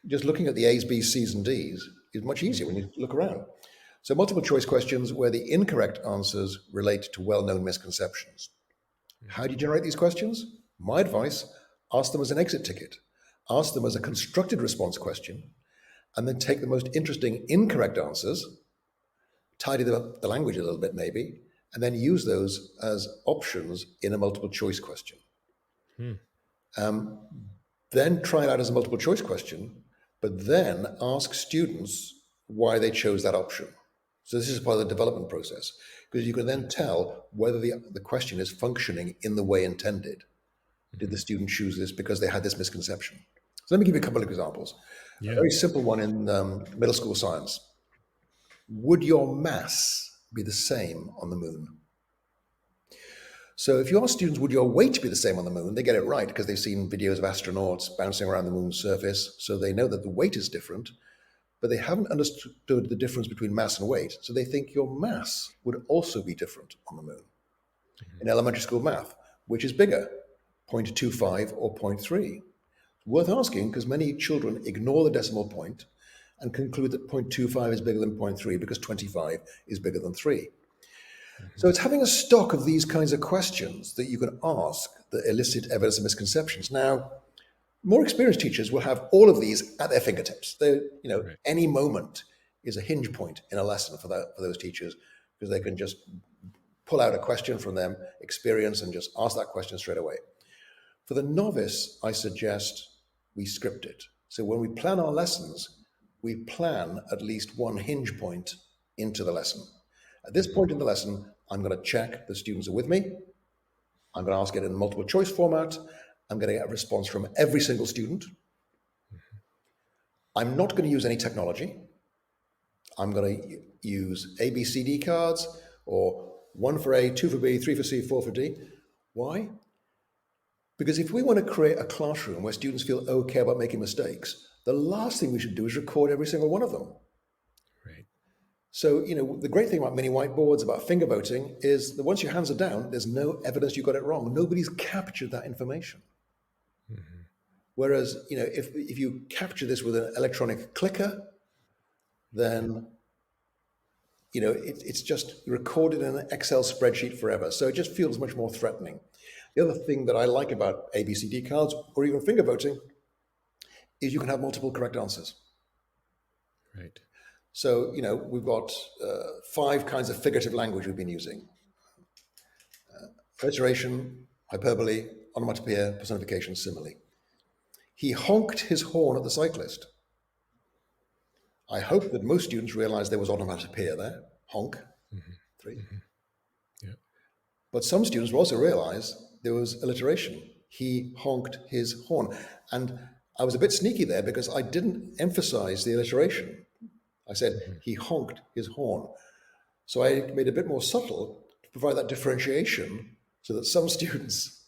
Just looking at the A's, B's, C's, and D's is much easier when you look around. So multiple choice questions where the incorrect answers relate to well-known misconceptions. How do you generate these questions? My advice, ask them as an exit ticket. Ask them as a constructed response question, and then take the most interesting incorrect answers, tidy up the language a little bit maybe, and then use those as options in a multiple choice question. Then try it out as a multiple choice question, but then ask students why they chose that option. So this is part of the development process, because you can then tell whether the question is functioning in the way intended. Did the student choose this because they had this misconception? So let me give you a couple of examples. A very simple one in middle school science. Would your mass be the same on the moon? So if you ask students, would your weight be the same on the moon? They get it right because they've seen videos of astronauts bouncing around the moon's surface. So they know that the weight is different, but they haven't understood the difference between mass and weight. So they think your mass would also be different on the moon. In elementary school math, which is bigger, 0.25 or 0.3? It's worth asking because many children ignore the decimal point and conclude that 0.25 is bigger than 0.3 because 25 is bigger than 3. So it's having a stock of these kinds of questions that you can ask that elicit evidence of misconceptions. Now, more experienced teachers will have all of these at their fingertips. Any moment is a hinge point in a lesson for those teachers, because they can just pull out a question from them experience and just ask that question straight away. For the novice, I suggest we script it. So when we plan our lessons, we plan at least one hinge point into the lesson. At this point in the lesson, I'm going to check the students are with me. I'm going to ask it in multiple choice format, I'm going to get a response from every single student. I'm not going to use any technology. I'm going to use A, B, C, D cards, or 1 for A, 2 for B, 3 for C, 4 for D. Why? Because if we want to create a classroom where students feel okay about making mistakes, the last thing we should do is record every single one of them. Right. So, the great thing about mini whiteboards, about finger voting, is that once your hands are down, there's no evidence you got it wrong. Nobody's captured that information. Mm-hmm. Whereas, if you capture this with an electronic clicker, then, it's just recorded in an Excel spreadsheet forever. So it just feels much more threatening. The other thing that I like about ABCD cards or even finger voting is you can have multiple correct answers. Right. So, we've got 5 kinds of figurative language we've been using. Alliteration, hyperbole, onomatopoeia, personification, simile. He honked his horn at the cyclist. I hope that most students realize there was onomatopoeia there. Honk. 3. Yeah. But some students will also realize there was alliteration. He honked his horn. And I was a bit sneaky there because I didn't emphasize the alliteration. I said, he honked his horn. So I made it a bit more subtle to provide that differentiation so that some students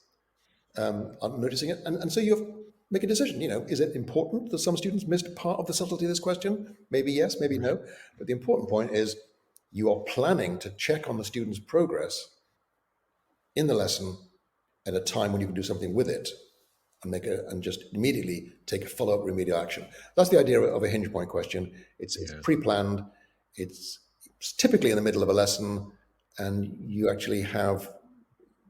aren't noticing it. And so you have to make a decision. Is it important that some students missed part of the subtlety of this question? Maybe yes, maybe no. But the important point is you are planning to check on the student's progress in the lesson at a time when you can do something with it and just immediately take a follow-up remedial action. That's the idea of a hinge point question. It's pre-planned. It's typically in the middle of a lesson, and you actually have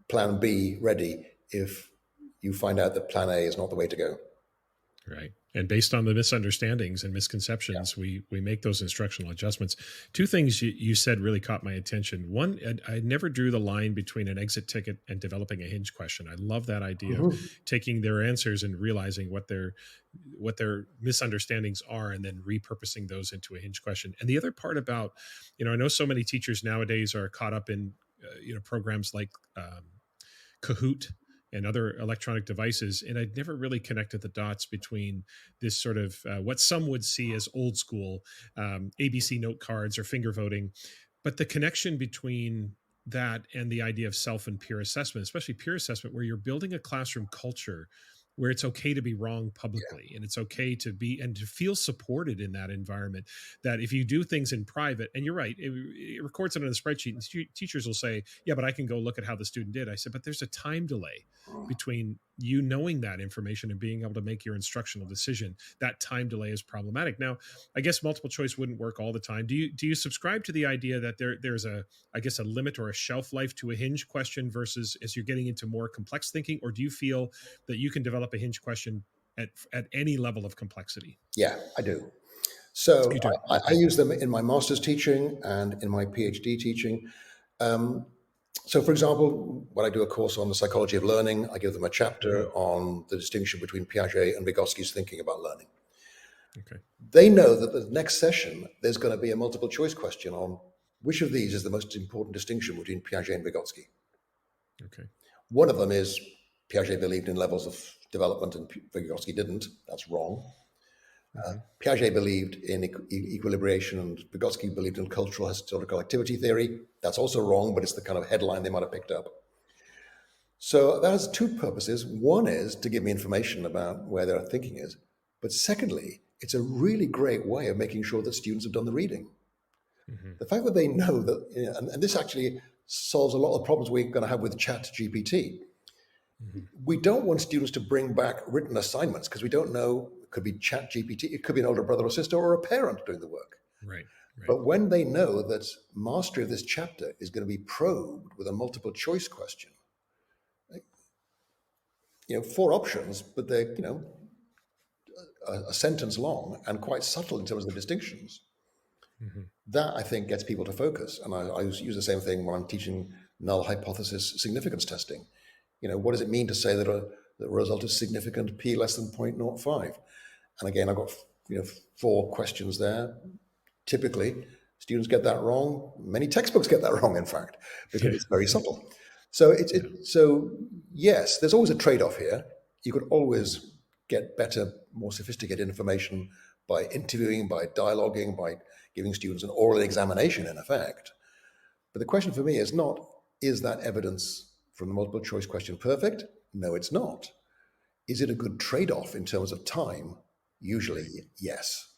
plan B ready if you find out that plan A is not the way to go. Right. And based on the misunderstandings and misconceptions, we make those instructional adjustments. 2 things you said really caught my attention. One, I never drew the line between an exit ticket and developing a hinge question. I love that idea of taking their answers and realizing what their misunderstandings are and then repurposing those into a hinge question. And the other part about, I know so many teachers nowadays are caught up in, programs like Kahoot and other electronic devices. And I'd never really connected the dots between this sort of what some would see as old school ABC note cards or finger voting, but the connection between that and the idea of self and peer assessment, especially peer assessment, where you're building a classroom culture where it's okay to be wrong publicly and it's okay to be and to feel supported in that environment, that if you do things in private, and you're right, it records it on a spreadsheet and teachers will say, yeah, but I can go look at how the student did. I said, but there's a time delay between you knowing that information and being able to make your instructional decision. That time delay is problematic. Now, I guess multiple choice wouldn't work all the time. Do you subscribe to the idea that there's a limit or a shelf life to a hinge question versus as you're getting into more complex thinking, or do you feel that you can develop a hinge question at any level of complexity? Yeah, I do. So I use them in my master's teaching and in my PhD teaching. So, for example, when I do a course on the psychology of learning, I give them a chapter on the distinction between Piaget and Vygotsky's thinking about learning. Okay. They know that the next session, there's going to be a multiple choice question on which of these is the most important distinction between Piaget and Vygotsky. Okay. One of them is Piaget believed in levels of development and Vygotsky didn't. That's wrong. Piaget believed in equilibration and Vygotsky believed in cultural historical activity theory. That's also wrong, but it's the kind of headline they might have picked up. So that has 2 purposes. One is to give me information about where their thinking is. But secondly, it's a really great way of making sure that students have done the reading. The fact that they know that, and this actually solves a lot of problems we're going to have with ChatGPT. We don't want students to bring back written assignments because we don't know. It could be ChatGPT, it could be an older brother or sister or a parent doing the work. Right. But when they know that mastery of this chapter is going to be probed with a multiple choice question, 4 options, but they're, a sentence long and quite subtle in terms of the distinctions. That, I think, gets people to focus. And I use the same thing when I'm teaching null hypothesis significance testing. What does it mean to say that a result is significant p less than 0.05? And again, I've got 4 questions there. Typically, students get that wrong. Many textbooks get that wrong, in fact, because it's very subtle. So so yes, there's always a trade-off here. you could always get better, more sophisticated information by interviewing, by dialoguing, by giving students an oral examination, in effect. But the question for me is not, is that evidence from the multiple choice question perfect? No, it's not. Is it a good trade-off in terms of time? Usually, yes.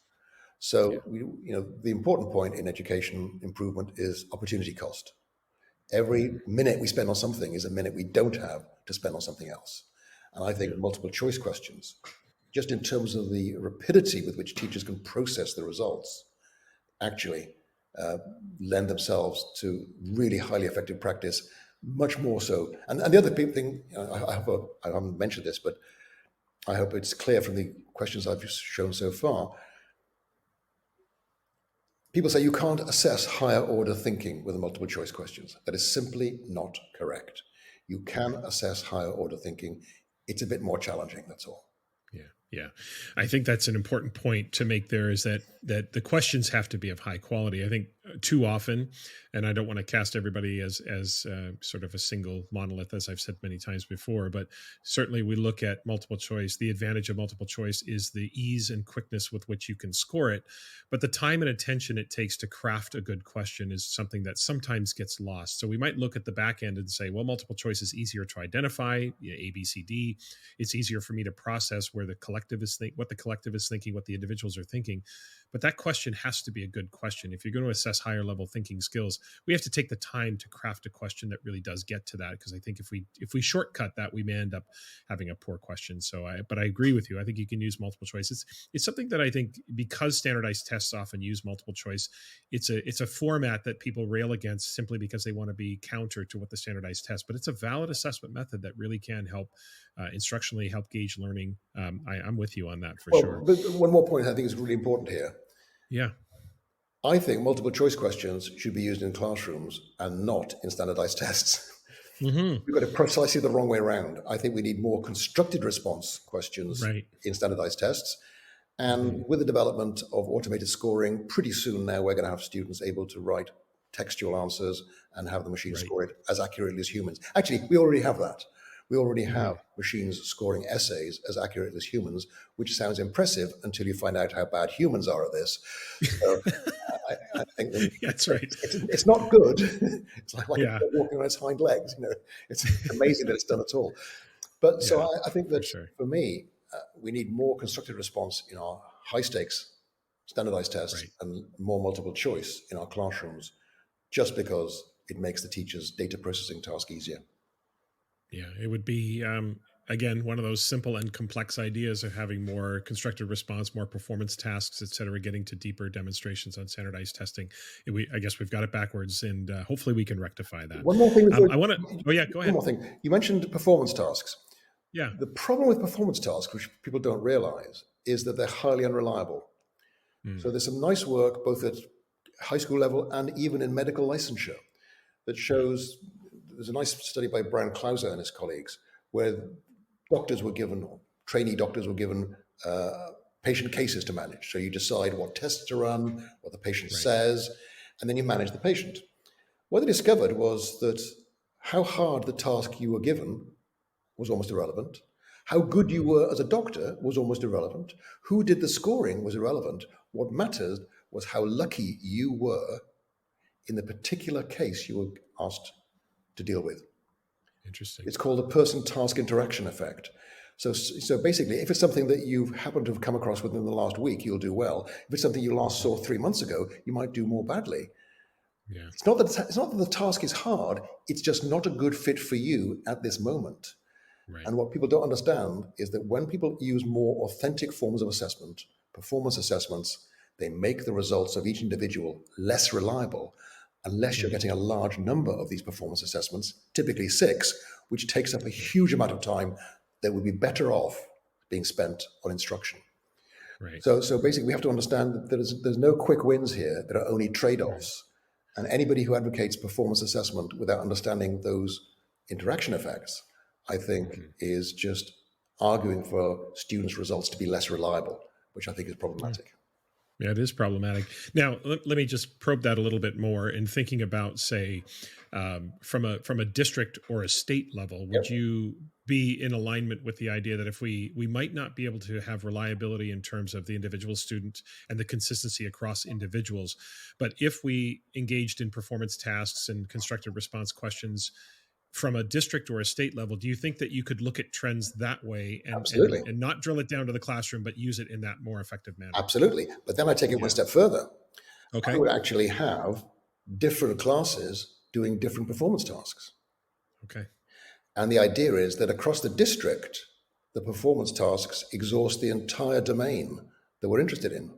So, the important point in education improvement is opportunity cost. Every minute we spend on something is a minute we don't have to spend on something else. And I think multiple choice questions, just in terms of the rapidity with which teachers can process the results, actually lend themselves to really highly effective practice, much more so. And the other thing, I haven't mentioned this, but I hope it's clear from the questions I've just shown so far. People say you can't assess higher order thinking with the multiple choice questions. That is simply not correct. You can assess higher order thinking. It's a bit more challenging, that's all. Yeah. I think that's an important point to make there, is that the questions have to be of high quality. I think too often, and I don't want to cast everybody as sort of a single monolith, as I've said many times before, but certainly we look at multiple choice. The advantage of multiple choice is the ease and quickness with which you can score it. But the time and attention it takes to craft a good question is something that sometimes gets lost. So we might look at the back end and say, well, multiple choice is easier to identify, A, B, C, D. It's easier for me to process where what the collective is thinking, what the individuals are thinking. But that question has to be a good question. If you're going to assess higher level thinking skills, we have to take the time to craft a question that really does get to that. Because I think if we shortcut that, we may end up having a poor question. But I agree with you. I think you can use multiple choice. It's something that I think, because standardized tests often use multiple choice, it's a format that people rail against simply because they want to be counter to what the standardized test. But it's a valid assessment method that really can help instructionally help gauge learning. I'm with you on that for sure. But one more point I think is really important here. Yeah. I think multiple choice questions should be used in classrooms and not in standardized tests. Mm-hmm. We've got it precisely the wrong way around. I think we need more constructed response questions in standardized tests. And with the development of automated scoring, pretty soon now we're going to have students able to write textual answers and have the machine score it as accurately as humans. Actually, we already have that. We already have machines scoring essays as accurately as humans, which sounds impressive until you find out how bad humans are at this. So I think that's right. It's not good. It's like walking on its hind legs. It's amazing that it's done at all. But so I think that for me, we need more constructed response in our high stakes standardized tests and more multiple choice in our classrooms, just because it makes the teacher's data processing task easier. Yeah, it would be, again, one of those simple and complex ideas of having more constructed response, more performance tasks, et cetera, getting to deeper demonstrations on standardized testing. I guess we've got it backwards, and hopefully we can rectify that. One more thing. I want to, go ahead. One more thing. You mentioned performance tasks. Yeah. The problem with performance tasks, which people don't realize, is that they're highly unreliable. So there's some nice work, both at high school level and even in medical licensure, that shows. There's a nice study by Brian Clauser and his colleagues where doctors were given, or trainee doctors were given patient cases to manage. So you decide what tests to run, what the patient says, and then you manage the patient. What they discovered was that how hard the task you were given was almost irrelevant. How good you were as a doctor was almost irrelevant. Who did the scoring was irrelevant. What mattered was how lucky you were in the particular case you were asked to deal with. Interesting. It's called the person-task interaction effect. So basically, if it's something that you've happened to have come across within the last week, you'll do well. If it's something you last saw 3 months ago, you might do more badly. Yeah. It's not that the task is hard. It's just not a good fit for you at this moment. Right. And what people don't understand is that when people use more authentic forms of assessment, performance assessments, they make the results of each individual less reliable, unless you're getting a large number of these performance assessments, typically 6, which takes up a huge amount of time that would be better off being spent on instruction. Right. So basically, we have to understand that there's no quick wins here. There are only trade-offs. And anybody who advocates performance assessment without understanding those interaction effects, I think, is just arguing for students' results to be less reliable, which I think is problematic. Yeah, it is problematic. Now, let me just probe that a little bit more in thinking about, say, from a district or a state level. Would you be in alignment with the idea that if we might not be able to have reliability in terms of the individual student and the consistency across individuals, but if we engaged in performance tasks and constructed response questions from a district or a state level, do you think that you could look at trends that way Absolutely. and not drill it down to the classroom, but use it in that more effective manner? Absolutely. But then I take it one step further. Okay. I would actually have different classes doing different performance tasks. Okay. And the idea is that across the district, the performance tasks exhaust the entire domain that we're interested in.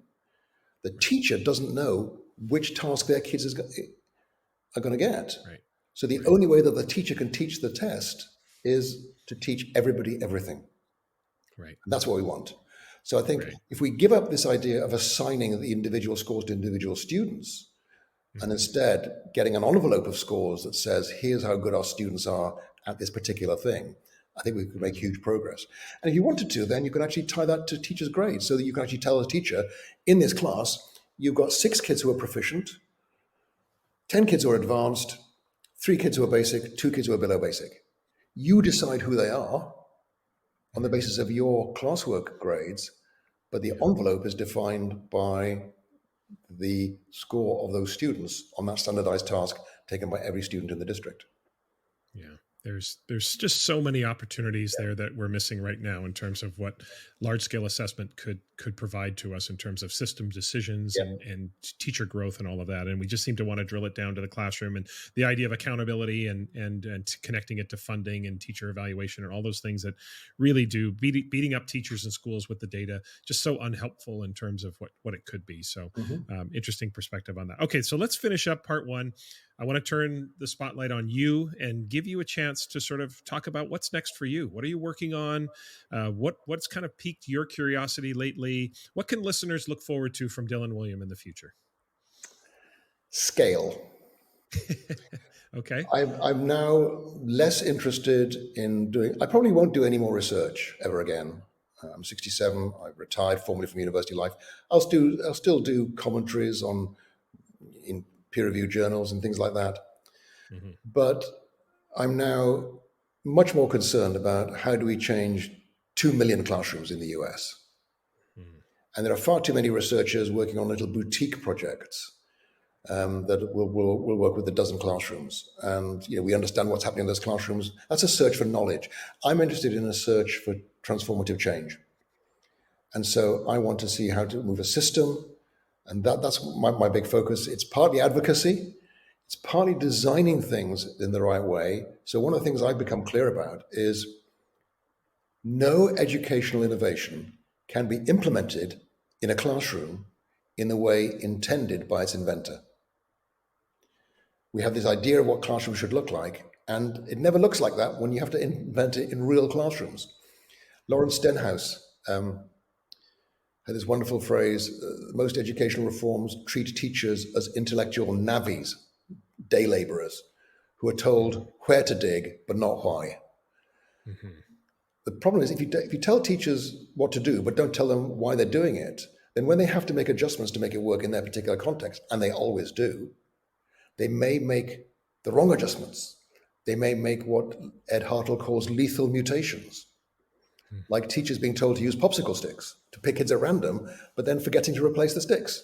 The teacher doesn't know which task their kids are going to get. Right. So the only way that the teacher can teach the test is to teach everybody everything. Right. And that's what we want. So I think if we give up this idea of assigning the individual scores to individual students, and instead getting an envelope of scores that says, here's how good our students are at this particular thing, I think we could make huge progress. And if you wanted to, then you could actually tie that to teachers' grades so that you can actually tell the teacher, in this class, you've got 6 kids who are proficient, 10 kids who are advanced, 3 kids who are basic, 2 kids who are below basic. You decide who they are on the basis of your classwork grades, but the envelope is defined by the score of those students on that standardized task taken by every student in the district. Yeah. There's just so many opportunities there that we're missing right now in terms of what large scale assessment could provide to us in terms of system decisions and teacher growth and all of that. And we just seem to want to drill it down to the classroom, and the idea of accountability and connecting it to funding and teacher evaluation and all those things that really do beating up teachers and schools with the data, just so unhelpful in terms of what it could be. So interesting perspective on that. Okay. So let's finish up part 1. I want to turn the spotlight on you and give you a chance to sort of talk about what's next for you. What are you working on? What's kind of piqued your curiosity lately? What can listeners look forward to from Dylan Wiliam in the future? Scale. Okay. I'm now less interested in I probably won't do any more research ever again. I'm 67. I've retired formally from university life. I'll still do commentaries in peer-reviewed journals and things like that. But I'm now much more concerned about how do we change 2 million classrooms in the US. And there are far too many researchers working on little boutique projects that will work with a dozen classrooms. And we understand what's happening in those classrooms. That's a search for knowledge. I'm interested in a search for transformative change. And so I want to see how to move a system. And that's my big focus. It's partly advocacy. It's partly designing things in the right way. So one of the things I've become clear about is no educational innovation can be implemented in a classroom in the way intended by its inventor. We have this idea of what classrooms should look like, and it never looks like that when you have to invent it in real classrooms. Lawrence Stenhouse had this wonderful phrase, most educational reforms treat teachers as intellectual navvies, day laborers, who are told where to dig, but not why. The problem is if you tell teachers what to do, but don't tell them why they're doing it, then when they have to make adjustments to make it work in their particular context, and they always do, they may make the wrong adjustments. They may make what Ed Hartle calls lethal mutations, like teachers being told to use popsicle sticks to pick kids at random, but then forgetting to replace the sticks.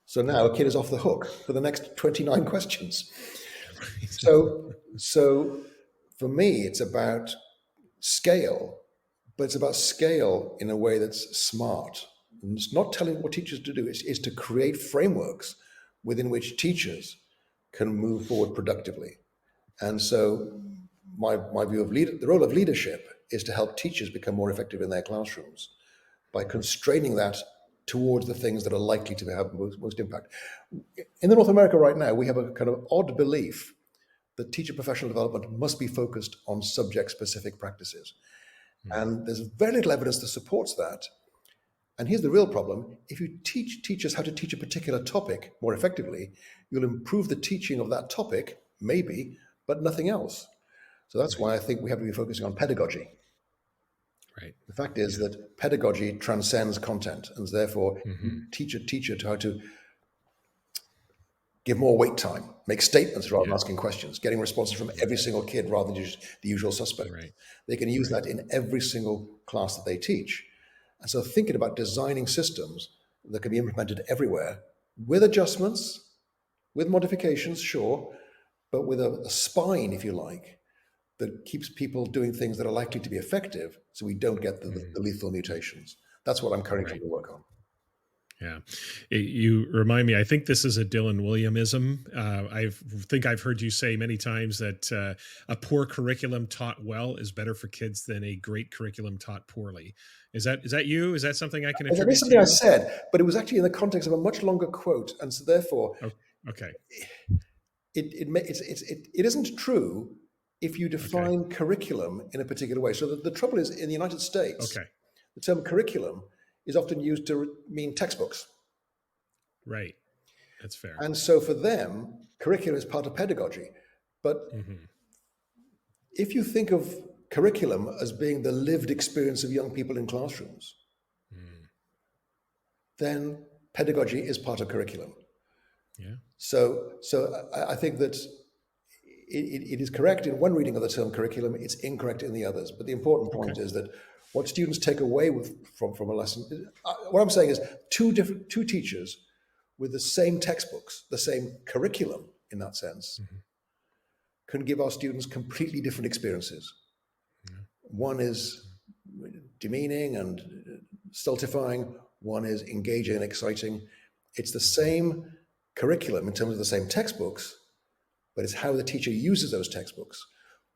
So now a kid is off the hook for the next 29 questions. So for me, it's about scale, but it's about scale in a way that's smart. And it's not telling what teachers to do, it's to create frameworks within which teachers can move forward productively. And so my view of the role of leadership is to help teachers become more effective in their classrooms by constraining that towards the things that are likely to have most impact. In North America right now, we have a kind of odd belief that teacher professional development must be focused on subject-specific practices. And there's very little evidence that supports that. And here's the real problem. If you teach teachers how to teach a particular topic more effectively, you'll improve the teaching of that topic, maybe, but nothing else. So that's why I think we have to be focusing on pedagogy. Right. The fact is that pedagogy transcends content, and therefore you teach a teacher to how to give more wait time, make statements rather than Yeah. asking questions, getting responses from every single kid rather than just the usual suspects. Right. They can use Right. that in every single class that they teach. And so thinking about designing systems that can be implemented everywhere with adjustments, with modifications, sure, but with a spine, if you like, that keeps people doing things that are likely to be effective so we don't get the lethal mutations. That's what I'm currently trying Right. to work on. Yeah. You remind me, I think this is a Dylan Wiliamism. I think I've heard you say many times that a poor curriculum taught well is better for kids than a great curriculum taught poorly. Is that you? Is that something I can And that attribute is to something I you? said, but it was actually in the context of a much longer quote. And so therefore, Oh, okay. it isn't true if you Okay. define curriculum in a particular way. So the trouble is, in the United States, Okay. the term curriculum is often used to mean textbooks. Right. That's fair. And so for them, curriculum is part of pedagogy. But Hmm. if you think of curriculum as being the lived experience of young people in classrooms, then pedagogy is part of curriculum. Yeah. So I think that it is correct in one reading of the term curriculum, it's incorrect in the others. But the important point is that what students take away from a lesson, what I'm saying is two teachers with the same textbooks, the same curriculum in that sense, can give our students completely different experiences. One is demeaning and stultifying, one is engaging and exciting. It's the same curriculum in terms of the same textbooks, but it's how the teacher uses those textbooks,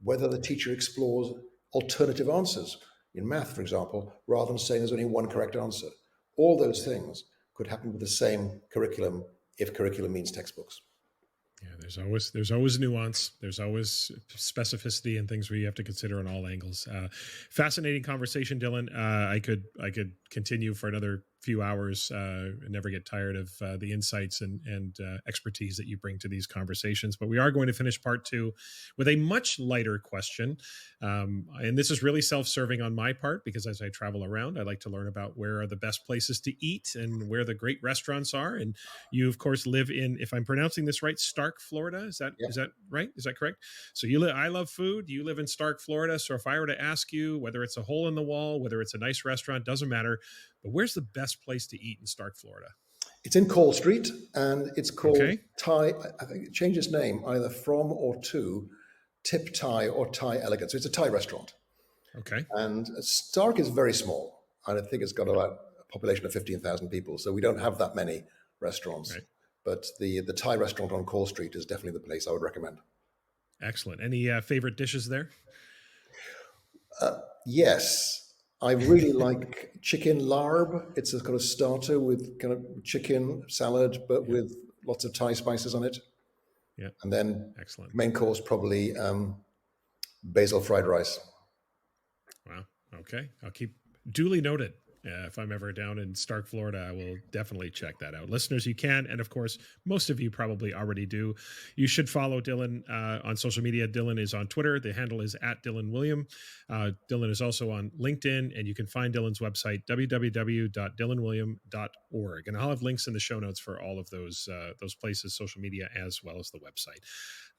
whether the teacher explores alternative answers in math, for example, rather than saying there's only one correct answer. All those things could happen with the same curriculum if curriculum means textbooks. Yeah, there's always nuance. There's always specificity and things we have to consider on all angles. Fascinating conversation, Dylan. I could continue for another few hours. Never get tired of the insights and expertise that you bring to these conversations. But we are going to finish part 2 with a much lighter question, and this is really self-serving on my part because as I travel around, I like to learn about where are the best places to eat and where the great restaurants are. And you, of course, live in, if I'm pronouncing this right, Stark, Florida. Is that right? Is that correct? So you live. I love food. You live in Stark, Florida. So if I were to ask you whether it's a hole in the wall, whether it's a nice restaurant, doesn't matter. But where's the best place to eat in Stark, Florida? It's in Call Street, and it's called Okay. I think it changed its name either from or to Tip Thai or Thai Elegance. So it's a Thai restaurant. Okay. And Stark is very small. I think it's got about a population of 15,000 people. So we don't have that many restaurants. Right. But the Thai restaurant on Call Street is definitely the place I would recommend. Excellent. Any favorite dishes there? Yes. I really like chicken larb. It's a kind of starter with kind of chicken salad, but with lots of Thai spices on it. Yeah. And then Excellent. main course, probably basil fried rice. Wow. Okay. I'll keep duly noted. If I'm ever down in Stark, Florida, I will definitely check that out. Listeners, you can. And of course, most of you probably already do. You should follow Dylan on social media. Dylan is on Twitter. The handle is @DylanWiliam. Dylan is also on LinkedIn, and you can find Dylan's website, www.dylanwiliam.org. And I'll have links in the show notes for all of those places, social media, as well as the website.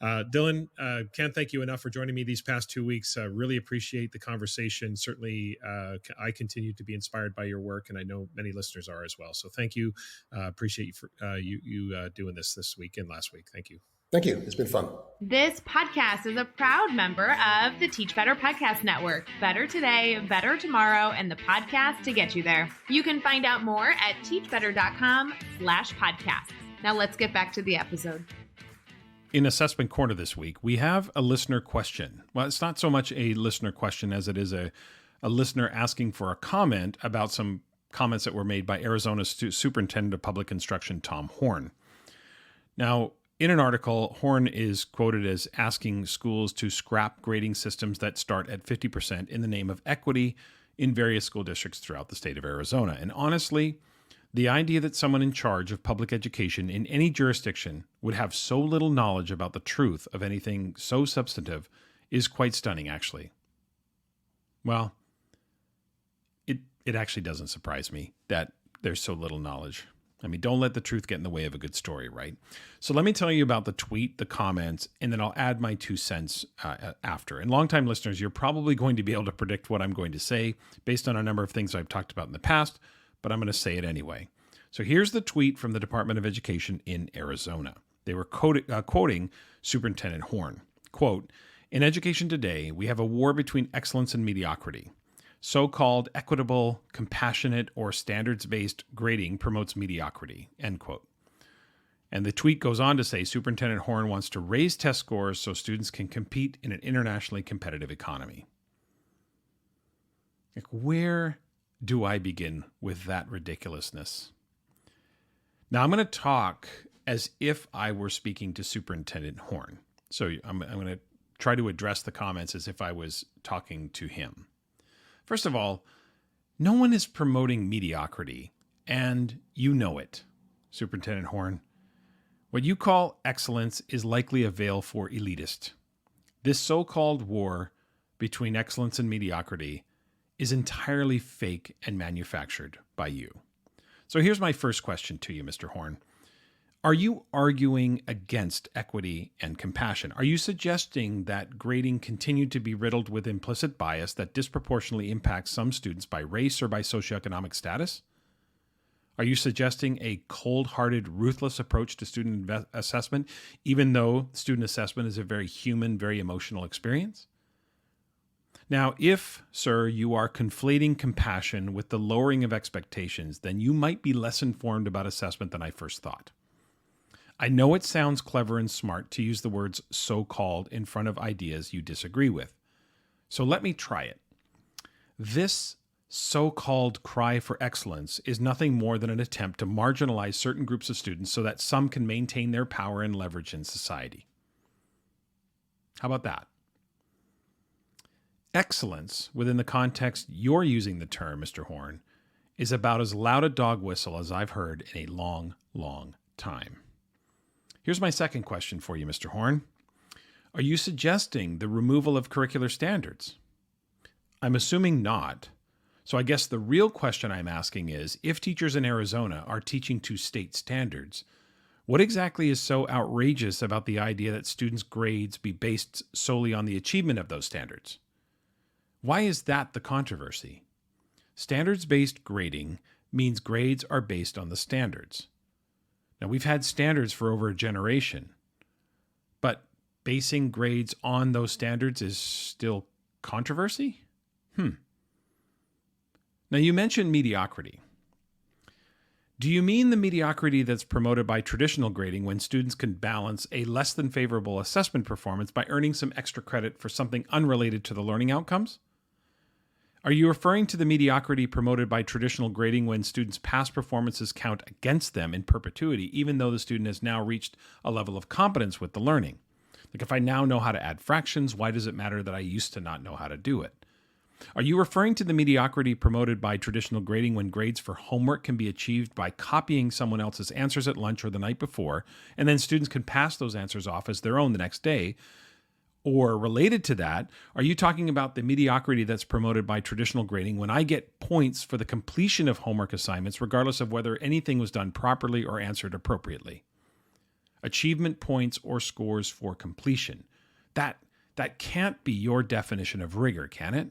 Dylan, can't thank you enough for joining me these past 2 weeks. Really appreciate the conversation. Certainly, I continue to be inspired by your work, and I know many listeners are as well. So thank you. Appreciate you for you doing this week and last week. Thank you. Thank you. It's been fun. This podcast is a proud member of the Teach Better Podcast Network. Better today, better tomorrow, and the podcast to get you there. You can find out more at teachbetter.com/podcast. Now let's get back to the episode. In Assessment Corner this week, we have a listener question. Well, it's not so much a listener question as it is a listener asking for a comment about some comments that were made by Arizona's Superintendent of Public Instruction, Tom Horne. Now, in an article, Horne is quoted as asking schools to scrap grading systems that start at 50% in the name of equity in various school districts throughout the state of Arizona. And honestly, the idea that someone in charge of public education in any jurisdiction would have so little knowledge about the truth of anything so substantive is quite stunning, actually. Well, it actually doesn't surprise me that there's so little knowledge. I mean, don't let the truth get in the way of a good story, right? So let me tell you about the tweet, the comments, and then I'll add my 2 cents after. And longtime listeners, you're probably going to be able to predict what I'm going to say based on a number of things I've talked about in the past, but I'm going to say it anyway. So here's the tweet from the Department of Education in Arizona. They were quoting Superintendent Horne. Quote, "In education today, we have a war between excellence and mediocrity. So-called equitable, compassionate, or standards-based grading promotes mediocrity," end quote. And the tweet goes on to say Superintendent Horne wants to raise test scores so students can compete in an internationally competitive economy. Like, where do I begin with that ridiculousness? Now, I'm going to talk as if I were speaking to Superintendent Horne. So I'm going to try to address the comments as if I was talking to him. First of all, no one is promoting mediocrity, and you know it, Superintendent Horne. What you call excellence is likely a veil for elitist. This so-called war between excellence and mediocrity is entirely fake and manufactured by you. So here's my first question to you, Mr. Horne. Are you arguing against equity and compassion? Are you suggesting that grading continued to be riddled with implicit bias that disproportionately impacts some students by race or by socioeconomic status? Are you suggesting a cold-hearted, ruthless approach to student assessment, even though student assessment is a very human, very emotional experience? Now, if, sir, you are conflating compassion with the lowering of expectations, then you might be less informed about assessment than I first thought. I know it sounds clever and smart to use the words so-called in front of ideas you disagree with. So let me try it. This so-called cry for excellence is nothing more than an attempt to marginalize certain groups of students so that some can maintain their power and leverage in society. How about that? Excellence, within the context you're using the term, Mr. Horne, is about as loud a dog whistle as I've heard in a long, long time. Here's my second question for you, Mr. Horne. Are you suggesting the removal of curricular standards? I'm assuming not. So I guess the real question I'm asking is, if teachers in Arizona are teaching to state standards, what exactly is so outrageous about the idea that students' grades be based solely on the achievement of those standards? Why is that the controversy? Standards-based grading means grades are based on the standards. Now, we've had standards for over a generation, but basing grades on those standards is still controversy? Now, you mentioned mediocrity. Do you mean the mediocrity that's promoted by traditional grading when students can balance a less than favorable assessment performance by earning some extra credit for something unrelated to the learning outcomes? Are you referring to the mediocrity promoted by traditional grading when students' past performances count against them in perpetuity, even though the student has now reached a level of competence with the learning? Like, if I now know how to add fractions, why does it matter that I used to not know how to do it? Are you referring to the mediocrity promoted by traditional grading when grades for homework can be achieved by copying someone else's answers at lunch or the night before, and then students can pass those answers off as their own the next day? Or related to that, are you talking about the mediocrity that's promoted by traditional grading when I get points for the completion of homework assignments regardless of whether anything was done properly or answered appropriately? Achievement points or scores for completion. That can't be your definition of rigor, can it?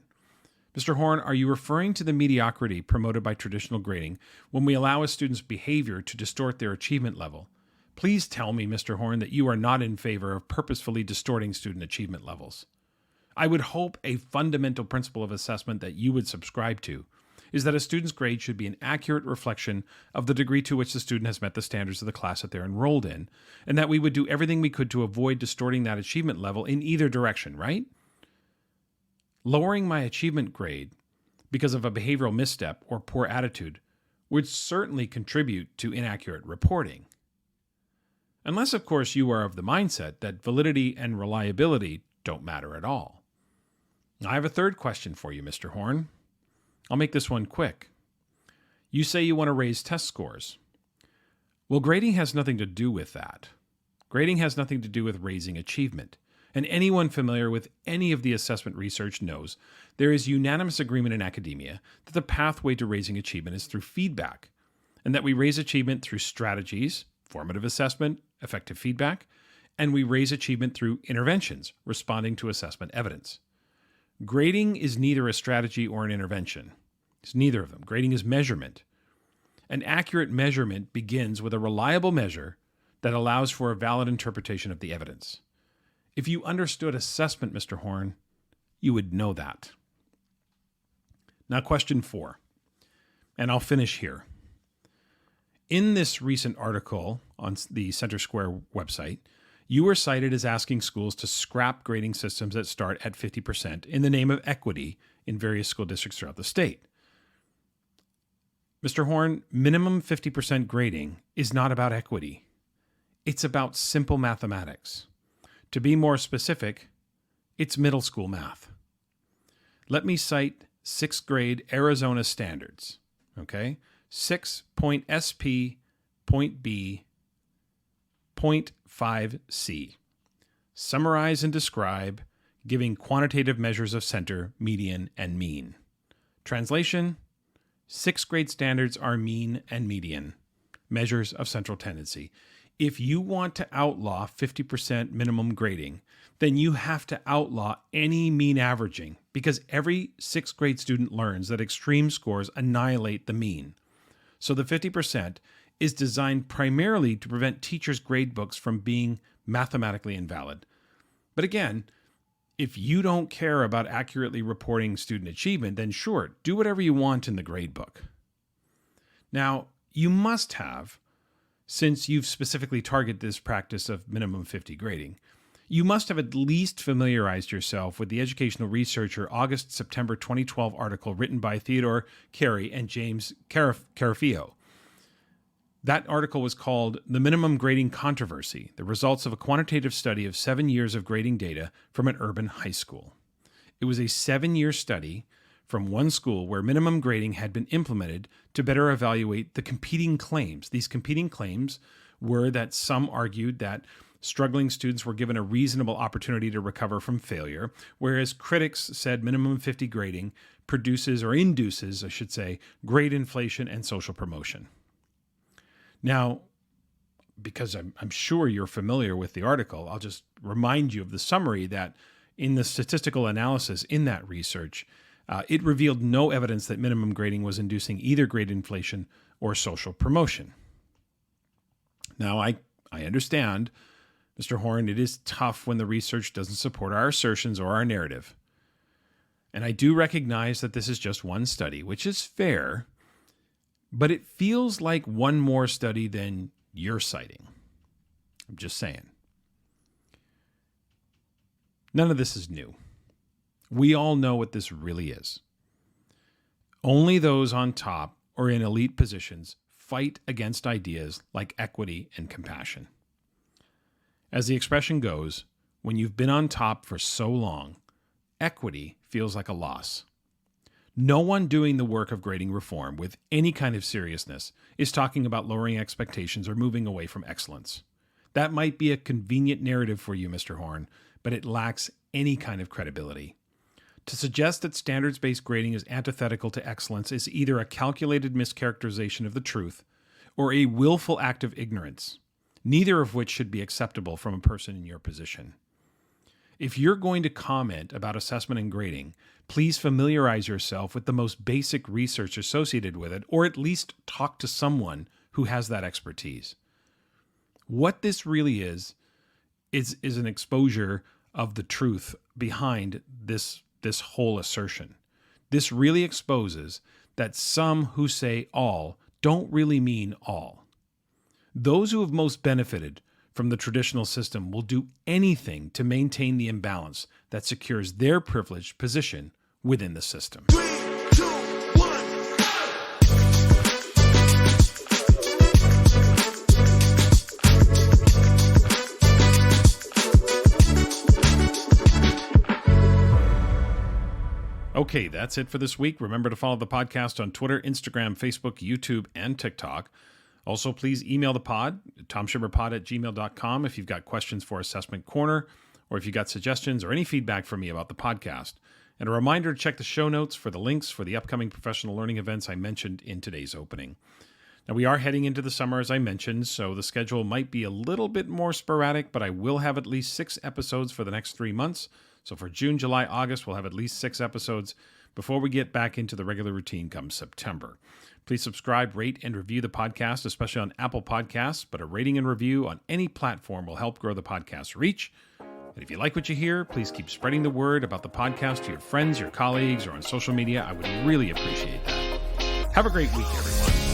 Mr. Horne, are you referring to the mediocrity promoted by traditional grading when we allow a student's behavior to distort their achievement level? Please tell me, Mr. Horne, that you are not in favor of purposefully distorting student achievement levels. I would hope a fundamental principle of assessment that you would subscribe to is that a student's grade should be an accurate reflection of the degree to which the student has met the standards of the class that they're enrolled in, and that we would do everything we could to avoid distorting that achievement level in either direction, right? Lowering my achievement grade because of a behavioral misstep or poor attitude would certainly contribute to inaccurate reporting. Unless, of course, you are of the mindset that validity and reliability don't matter at all. I have a third question for you, Mr. Horne. I'll make this one quick. You say you want to raise test scores. Well, grading has nothing to do with that. Grading has nothing to do with raising achievement. And anyone familiar with any of the assessment research knows there is unanimous agreement in academia that the pathway to raising achievement is through feedback. and that we raise achievement through strategies, formative assessment, effective feedback, and we raise achievement through interventions, responding to assessment evidence. Grading is neither a strategy or an intervention. It's neither of them. Grading is measurement. An accurate measurement begins with a reliable measure that allows for a valid interpretation of the evidence. If you understood assessment, Mr. Horne, you would know that. Now, question 4, and I'll finish here. In this recent article on the Center Square website, you were cited as asking schools to scrap grading systems that start at 50% in the name of equity in various school districts throughout the state. Mr. Horne, minimum 50% grading is not about equity. It's about simple mathematics. To be more specific, it's middle school math. Let me cite 6th grade Arizona standards. Okay? 6.SP.B.5C. Summarize and describe, giving quantitative measures of center, median, and mean. Translation: 6th grade standards are mean and median, measures of central tendency. If you want to outlaw 50% minimum grading, then you have to outlaw any mean averaging, because every 6th grade student learns that extreme scores annihilate the mean. So the 50% is designed primarily to prevent teachers' grade books from being mathematically invalid. But again, if you don't care about accurately reporting student achievement, then sure, do whatever you want in the grade book. Now, you must have, since you've specifically targeted this practice of minimum 50 grading, you must have at least familiarized yourself with the educational researcher August-September 2012 article written by Theodore Carey and James Carafio. That article was called The Minimum Grading Controversy, the results of a quantitative study of 7 years of grading data from an urban high school. It was a 7-year study from one school where minimum grading had been implemented to better evaluate the competing claims. These competing claims were that some argued that struggling students were given a reasonable opportunity to recover from failure, whereas critics said minimum 50 grading produces, or induces, I should say, grade inflation and social promotion. Now, because I'm sure you're familiar with the article, I'll just remind you of the summary that in the statistical analysis in that research, it revealed no evidence that minimum grading was inducing either grade inflation or social promotion. Now, I understand, Mr. Horne, it is tough when the research doesn't support our assertions or our narrative. And I do recognize that this is just one study, which is fair, but it feels like one more study than you're citing. I'm just saying. None of this is new. We all know what this really is. Only those on top or in elite positions fight against ideas like equity and compassion. As the expression goes, when you've been on top for so long, equity feels like a loss. No one doing the work of grading reform with any kind of seriousness is talking about lowering expectations or moving away from excellence. That might be a convenient narrative for you, Mr. Horne, but it lacks any kind of credibility. To suggest that standards-based grading is antithetical to excellence is either a calculated mischaracterization of the truth or a willful act of ignorance, neither of which should be acceptable from a person in your position. If you're going to comment about assessment and grading, please familiarize yourself with the most basic research associated with it, or at least talk to someone who has that expertise. What this really is an exposure of the truth behind this whole assertion. This really exposes that some who say all don't really mean all. Those who have most benefited from the traditional system will do anything to maintain the imbalance that secures their privileged position within the system. 3, 2, 1, Okay, that's it for this week. Remember to follow the podcast on Twitter, Instagram, Facebook, YouTube, and TikTok. Also, please email the pod, tomschimmerpod@gmail.com, if you've got questions for Assessment Corner, or if you've got suggestions or any feedback from me about the podcast. And a reminder to check the show notes for the links for the upcoming professional learning events I mentioned in today's opening. Now, we are heading into the summer, as I mentioned, so the schedule might be a little bit more sporadic, but I will have at least 6 episodes for the next 3 months. So for June, July, August, we'll have at least 6 episodes before we get back into the regular routine come September. Please subscribe, rate, and review the podcast, especially on Apple Podcasts, but a rating and review on any platform will help grow the podcast's reach. And if you like what you hear, please keep spreading the word about the podcast to your friends, your colleagues, or on social media. I would really appreciate that. Have a great week, everyone.